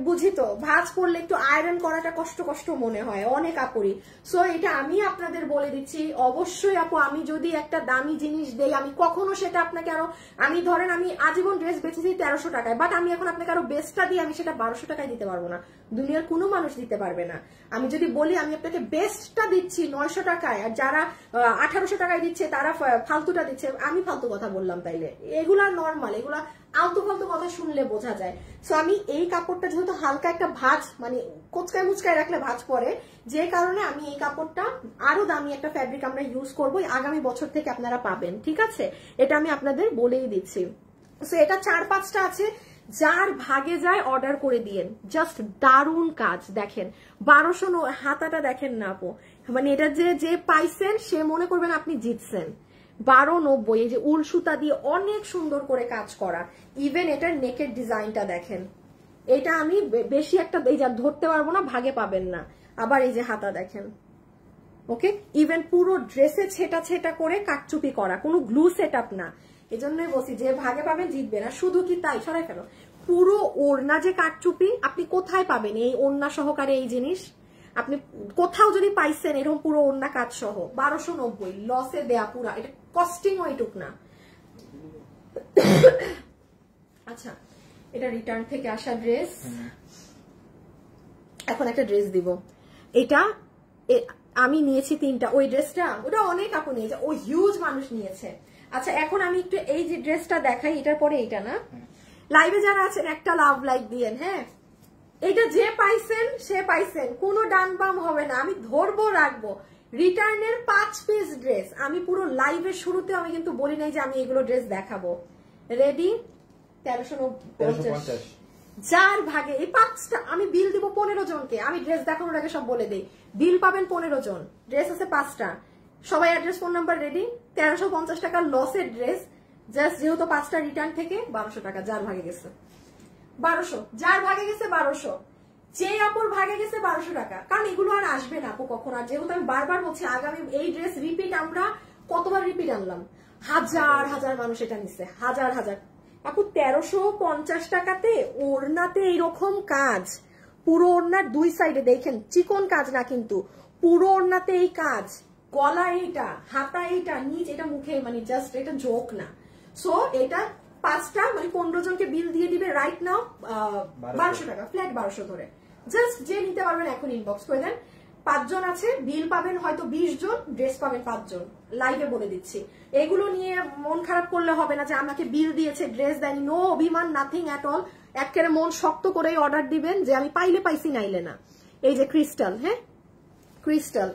বুঝি তো ভাঁজ পড়লে একটু আয়রন করাটা কষ্ট মনে হয় অনেক কাপড়ই। সো এটা আমি আপনাদের বলে দিচ্ছি, অবশ্যই আপু আমি যদি একটা দামি জিনিস দেই, আমি কখনো সেটা আপনাকে আরো, আমি ধরেন আমি আজীবন ড্রেস বেচেছি 1300 টাকায়, বাট আমি এখন আপনাকে আরো বেস্টটা দিয়ে আমি সেটা 1200 টাকায় দিতে পারবো না, দুনিয়ার কোনো মানুষ দিতে পারবে না। আমি যদি বলি আমি আপনাকে বেস্টটা দিচ্ছি 900 টাকায়, আর যারা 1800 টাকায় দিচ্ছে তারা ফালতুটা দিচ্ছে, আমি ফালতু কথা বললাম তাইলে? এগুলা নর্মাল, এগুলা আলতু ফালতু কথা শুনলে বোঝা যায়। সো আমি এই কাপড়টা যেহেতু হালকা একটা ভাঁজ, মানে কোচকায় মুচকায় রাখলে ভাঁজ পড়ে, যে কারণে আমি এই কাপড়টা আরো দামি একটা ফ্যাব্রিক আমরা ইউজ করবো, আগামী বছর থেকে আপনারা পাবেন, ঠিক আছে? এটা আমি আপনাদের বলেই দিচ্ছি। সো এটা 4-5টা আছে, যার ভাগে যায় অর্ডার করে দিয়েন, জাস্ট দারুণ কাজ। দেখেন 1200 হাতাটা দেখেন না আপু, মানে এটা যে পাইছেন সে মনে করবেন আপনি জিতছেন। 1290, এই যে উল সুতা দিয়ে অনেক সুন্দর করে কাজ করা, ইভেন এটার নেকের ডিজাইনটা দেখেন, এটা আমি বেশি একটা এই যা ধরতে পারবো না, ভাগে পাবেন না। আবার এই যে হাতা দেখেন, ওকে, ইভেন পুরো ড্রেসে ছেটা করে কাটচুপি করা, কোনো গ্লু সেট আপ না। এজন্যই বলছি যে ভাগে পাবেন জিতবে না। শুধু কি তাই, সরাই ফেলো, পুরো ওড়না যে কাটচুপি, আপনি কোথায় পাবেন এই ওড়না সহকারে এই জিনিস? আপনি কোথাও যদি পাইছেন এরকম পুরো ওড়না কাজ সহ 1290 লসে দেয়া পুরা, এটা কস্টিং ওইটুক না। আচ্ছা, এটা রিটার্ন থেকে আসা ড্রেস, এখন একটা ড্রেস দিব। এটা আমি নিয়েছি 3টা, ওই ড্রেসটা ওটা অনেক আপু নিয়েছে, ও হিউজ মানুষ নিয়েছে। আচ্ছা, এখন আমি একটু এই যে ড্রেসটা দেখাই, এটার পরে এইটা না, লাইভে যারা আছেন একটা লাভ লাইক দিয়েন, হ্যাঁ? এটা যে পাইছেন সে পাইছেন, কোনো ডান বাম হবে না, আমি ধরবো রাখবো। রিটার্নের 5 পিস ড্রেস, আমি পুরো লাইভের শুরুতে আমি কিন্তু বলি নাই যে আমি এগুলো ড্রেস দেখাবো। রেডি? 1350, যার ভাগে এই 5টা, আমি বিল দিব 15 জনকে, আমি ড্রেস দেখানোর আগে সব বলে দেই, বিল পাবেন 15 জন, ড্রেস আছে 5টা, সবাই অ্যাড্রেস ফোন নাম্বার রেডি। 1350 টাকা লসের ড্রেস, জাস্ট যেহেতু 5টা রিটার্ন থেকে 1200 টাকা, যার ভাগে গেছে 1200, যার ভাগে গেছে 1200, যে আপুর ভাগে গেছে 1200 টাকা, কারণ এগুলো আর আসবে না আপু কখন। আর যেহেতু আমি বারবার বলছি, আগামী এই ড্রেস রিপিট, আমরা কতবার রিপিট আনলাম, হাজার মানুষ এটা নিচ্ছে, হাজার আপু। 1350 টাকাতে ওড়নাতে এইরকম কাজ, পুরো ওড়নার 2 সাইডে দেখেন, চিকন কাজ না কিন্তু, পুরো ওড়নাতে এই কাজ, গলা এইটা, হাতা এইটা, নিচ এটা, মুখে, মানে জাস্ট এটা জোক না। সো এটা 5টা, মানে 15 জনকে বিল দিয়ে দিবে রাইট নাও 1200 টাকা, ফ্ল্যাট 1200 ধরে, জাস্ট যে নিতে পারবেন এখন ইনবক্স করে দেন। 5 জন আছে, বিল পাবেন হয়তো 20 জন, ড্রেস পাবেন 5 জন, লাইভে বলে দিচ্ছি। এগুলো নিয়ে মন খারাপ করলে হবে না যে আমাকে বিল দিয়েছে ড্রেস দেয়নি, নো অভিমান, নাথিং অ্যাট অল। একেবারে মন শক্ত করেই অর্ডার দিবেন যে আমি পাইলে পাইছি, নাইলে না। এই যে ক্রিস্টাল, হ্যাঁ ক্রিস্টাল,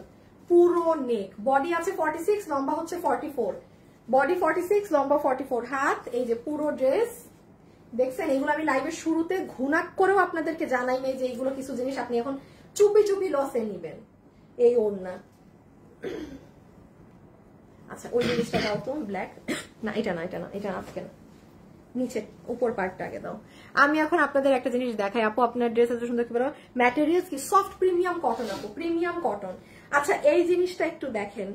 পুরো নেক, বডি আছে 46, লম্বা হচ্ছে 44, বডি 46, লম্বা 44, হাত, এই যে পুরো ড্রেস দেখছেন। এগুলো আমি লাইভের শুরুতে ঘুণাক করেও আপনাদেরকে জানাই নাই যে এইগুলো কিছু জিনিস আপনি এখন চুপি লসে নিবেন, এই ওড়না। আচ্ছা, ওই জিনিসটা দাও তো, ব্ল্যাক না, এটা আজকে না, নিচে উপর পার্টটা আগে দাও। আমি এখন আপনাদের একটা জিনিস দেখাই আপু, আপনার ড্রেস এত সুন্দর কি বলো, ম্যাটেরিয়ালস কি সফট প্রিমিয়াম কটন আপু, প্রিমিয়াম কটন। আচ্ছা, এই জিনিসটা একটু দেখেন,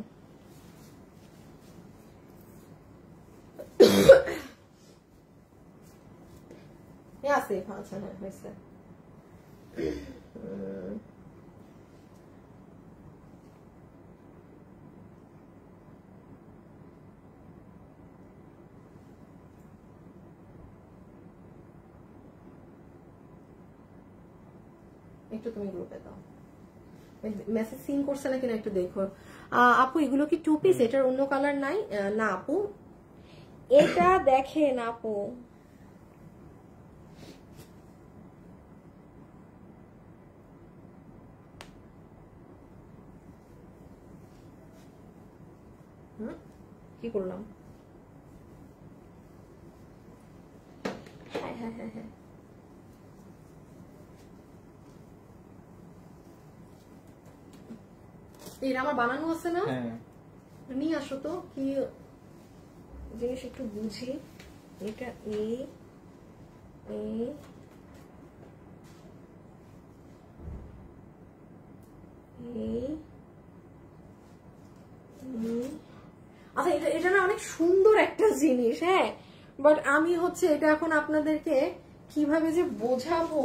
আছে, আচ্ছা হ্যাঁ হয়েছে। একটু তুমি গ্রুপে দাও, মেসেজ সিন করছে না কিনা একটু দেখো আপু। এগুলো কি 2 পিস? এটার অন্য কালার নাই না আপু, এটা দেখেন আপু, কি করলাম, হ্যাঁ এটা আমার বানানো আছে না, নিয়ে আসো তো, কি জিনিস একটু বুঝি। এটা আচ্ছা এটা না অনেক সুন্দর একটা জিনিস, হ্যাঁ, বাট আমি হচ্ছে এটা এখন আপনাদেরকে কিভাবে যে বোঝাবো।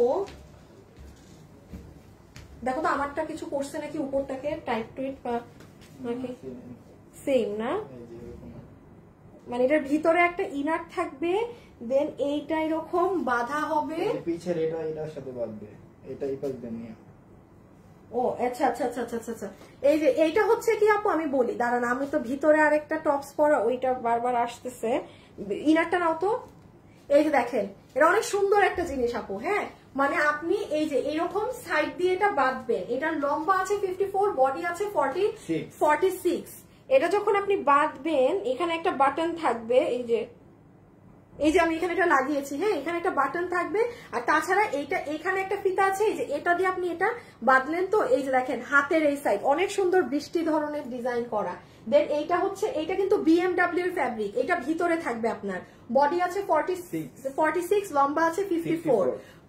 দেখো তো আমারটা কিছু করছে নাকি উপরটাকে টাইট টুইট বা নাকি সেম না, মানে এটার ভিতরে একটা ইনার থাকবে, দেন এইটা এরকম বাঁধা হবে, পিছের এটা এটার সাথে বাঁধবে, এটা এই পাশ দিয়ে নিয়ে। ও আচ্ছা আচ্ছা আচ্ছা আচ্ছা আচ্ছা, এই যে এইটা হচ্ছে কি আপু আমি বলি, দাঁড়ান আমি তো ভিতরে আরেকটা টপস পরা ওইটা বারবার আসতেছে, ইনারটা নাও তো। এই যে দেখেন এটা অনেক সুন্দর একটা জিনিস আপু, হ্যাঁ, মানে আপনি এই যে এরকম সাইড দিয়ে এটা বাঁধবেন, এটার লম্বা আছে 54, বডি আছে 46। এটা যখন আপনি বাঁধবেন এখানে একটা বাটন থাকবে, এই যে আমি এখানে এটা লাগিয়েছি, হ্যাঁ, এখানে একটা বাটন থাকবে, আর তাছাড়া এইটা এখানে একটা ফিতা আছে, এই যে এটা দিয়ে আপনি এটা বাঁধলেন তো, এই যে দেখেন হাতের এই সাইড অনেক সুন্দর বৃষ্টি ধরনের ডিজাইন করা। দেন এইটা হচ্ছে, এইটা কিন্তু BMW এর ফ্যাব্রিক, এটা ভিতরে থাকবে আপনার, বডি আছে 46, লম্বা আছে 54,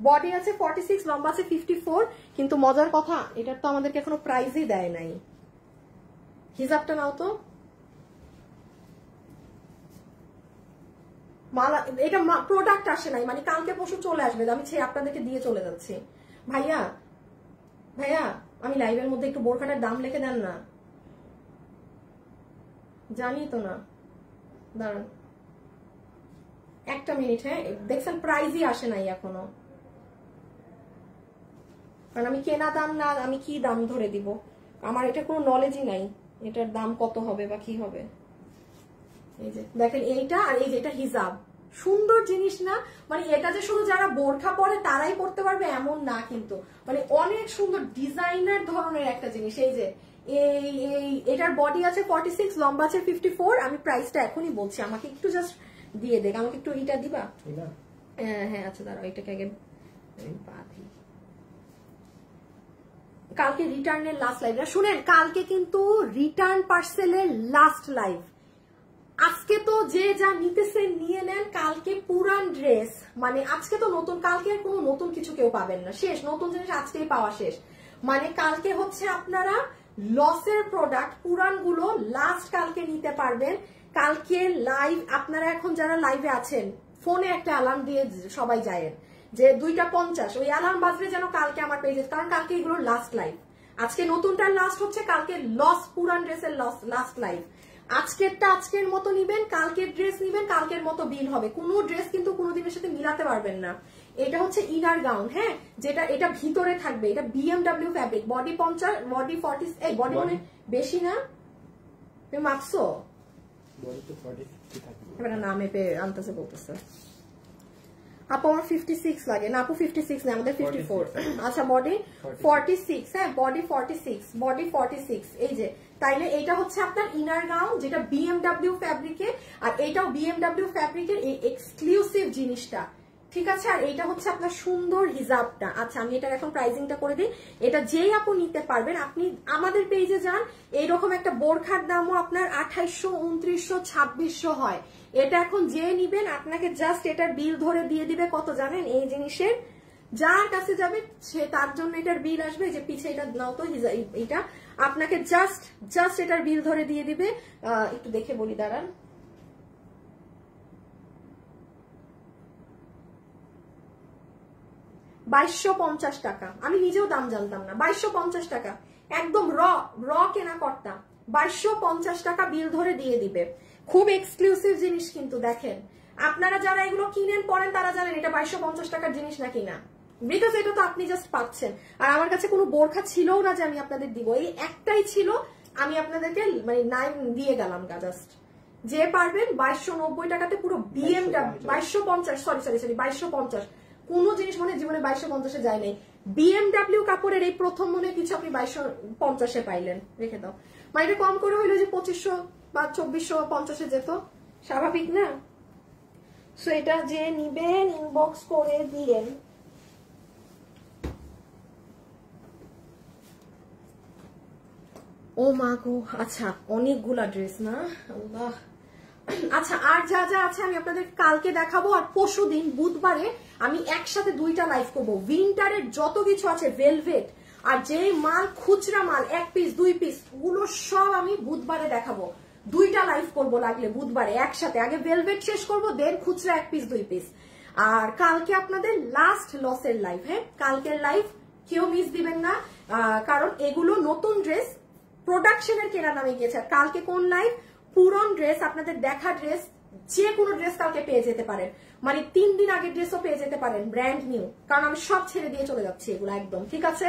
বডি আছে 46, লম্বা আছে 54। কিন্তু মজার কথা এটার তো আমাদেরকে এখনো প্রাইজই দেয় নাই। হিজাবটা নাও তো, মালা, এটা প্রোডাক্ট আসে নাই, মানে কালকে পরশু চলে আসবে, আমি আপনাদেরকে দিয়ে চলে যাচ্ছি। ভাইয়া আমি লাইভের মধ্যে একটু বোরখাটার দাম লিখে দেন না, জানি তো না, দাঁড়ান একটা মিনিট, হ্যাঁ, দেখছেন প্রাইজই আসে নাই এখনো, কারণ আমি কেনা দাম না আমি কি দাম ধরে দিব, আমার এটা কোনো নলেজই নাই এটার দাম কত হবে বা কি হবে। এই যে দেখেন এইটা, আর এই যে এটা হিজাব, সুন্দর জিনিস না, মানে এটা যে শুধু যারা বোরখা পরে তারাই পড়তে পারবে এমন না, কিন্তু মানে অনেক সুন্দর ডিজাইনার ধরনের একটা জিনিস। এই যে এটার বডি আছে 46, লম্বা আছে 54। আমি প্রাইসটা এখনই বলছি, আমাকে একটু জাস্ট দিয়ে দেখ, আমাকে একটু এটা দিবা। হ্যাঁ আচ্ছা দাঁড়াও, এটাকে আগে বাঁধি। কালকে রিটার্নের লাস্ট লাইভ, শুনেন কালকে কিন্তু রিটার্ন পার্সেলের লাস্ট লাইভ। আজকে তো যে যা নিতেছে নিয়ে নেন, কালকে পুরান ড্রেস, মানে আজকে তো নতুন, কালকে আর কোনো নতুন কিছু কেউ পাবেন না, শেষ, নতুন জিনিস আজকেই পাওয়া শেষ। মানে কালকে হচ্ছে আপনারা লসের প্রোডাক্ট পুরান গুলো লাস্ট কালকে নিতে পারবেন। কালকে লাইভ, আপনারা এখন যারা লাইভে আছেন ফোনে একটা অ্যালার্ম দিয়ে সবাই যায় যে 2:50 ওই অ্যালার্ম বাজবে যেন কালকে আমার পেজে, কারণ কালকে এগুলো লাস্ট লাইভ। আজকে নতুনটার লাস্ট হচ্ছে, কালকে লস পুরান ড্রেসের লাস্ট লাইভ। আজকেরটা আজকের মতো নিবেন, কালকের ড্রেস নিবেন, কালকের মতো বিল হবে। কোনো ড্রেস কিন্তু কোনো দিনের সাথে মিলাতে পারবেন না। এটা হচ্ছে ইনার গাউন, হ্যাঁ, যেটা এটা ভিতরে থাকবে, এটা BMW ফ্যাব্রিক, বডি 50, বডি 40, এই বডি মানে বেশি না, তুমি মাপছো এবার না মেপে আনতেছে বলতেছে। আপু আমার 56 লাগে না, আপু 56 না, আমাদের 54। আচ্ছা বডি 46, হ্যাঁ বডি 46, এই যে, তাইলে এইটা হচ্ছে আপনার ইনার গাউন, যেটা BMW ফ্যাব্রিকে, আর এইটাও BMW ফ্যাব্রিকের এই এক্সক্লুসিভ জিনিসটা, ঠিক আছে। আর এইটা হচ্ছে আপনার সুন্দর হিজাবটা। আচ্ছা আমি এটার এখন প্রাইসিংটা করে দিই, এটা যেই আপু নিতে পারবেন, আপনি আমাদের পেজে যান, এইরকম একটা বোরখার দামও আপনার 2800, 2900, 2600 হয়। এটা এখন যে নিবেন আপনাকে জাস্ট এটার বিল ধরে দিয়ে দিবে কত জানেন, এই জিনিসের যার কাছে যাবে সে তার জন্য এটার বিল আসবে, যে পিছে এটা নাও তো, এটা আপনাকে জাস্ট এটার বিল ধরে দিয়ে দিবে। একটু দেখে বলি দাঁড়ান, $2250 টাকা। আমি নিজেও দাম জানতাম না, 2250 টাকা, একদম র কেনা কর্তা, 2250 টাকা বিল ধরে দিয়ে দিবে। খুব এক্সক্লুসিভ জিনিস কিন্তু, দেখেন আপনারা যারা এগুলো কিনেন পরেন তারা জানেন এটা 2250 টাকার জিনিস নাকি না, বিকজ এটা তো আপনি জাস্ট পাচ্ছেন। আর আমার কাছে কোনো বোরখা ছিলও না যে আমি আপনাদের দিব, এই একটাই ছিল, আমি আপনাদেরকে মানে 9 দিয়ে গেলাম গা। জাস্ট যে পারবেন 2290 টাকাতে পুরো BMW, 2250, সরি 2250, কোন জিনিস মনে জীবনে 2250 যায় নাই। BMW কাপড়ের এই প্রথম মনে কিছু আপনি 2250 পাইলেন, রেখে দাও। মানে এটা কম করে হইলো যে 2500 বা 2450 যেত, স্বাভাবিক না। সো এটা যে নিবেন ইনবক্স করে দিয়েন। ও মা গো, আচ্ছা অনেকগুলা ড্রেস না, আল্লাহ। আচ্ছা আর যা যা আছে আমি আপনাদের কালকে দেখাবো, আর পরশুদিন বুধবারে আমি একসাথে 2টা লাইভ করবো। উইন্টারের যত কিছু আছে, ভেলভেট, আর যে মাল খুচরা মাল 1 পিস 2 পিস গুলো সব আমি বুধবারে দেখাবো, 2টা লাইভ করবো লাগলে বুধবারে একসাথে। আগে ভেলভেট শেষ করবো, দেন খুচরা 1 পিস 2 পিস। আর কালকে আপনাদের লাস্ট লসের লাইভ, হ্যাঁ কালকের লাইভ কেউ মিস দিবেন না, কারণ এগুলো নতুন ড্রেস প্রোডাকশনের কেনা দামে গিয়েছে। কালকে কোন লাইভ, পুরন ড্রেস, আপনাদের দেখা ড্রেস, যে কোনো ড্রেস কালকে পেয়ে যেতে পারেন, মানে 3 দিন আগের ড্রেসও পেয়ে যেতে পারেন ব্র্যান্ড নিউ, কারণ আমি সব ছেড়ে দিয়ে চলে যাচ্ছি এগুলো একদম, ঠিক আছে?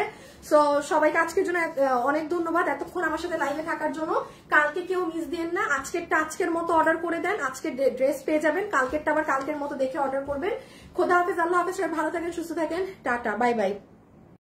সো সবাইকে আজকের জন্য অনেক ধন্যবাদ এতক্ষণ আমার সাথে লাইভে থাকার জন্য। কালকে কেউ মিস দিন না, আজকেরটা আজকের মতো অর্ডার করে দেন, আজকের ড্রেস পেয়ে যাবেন, কালকেরটা আবার কালকের মতো দেখে অর্ডার করবেন। খোদা হাফেজ, আল্লাহ হাফেজ, সবাই ভালো থাকেন, সুস্থ থাকেন, টাটা, বাই বাই।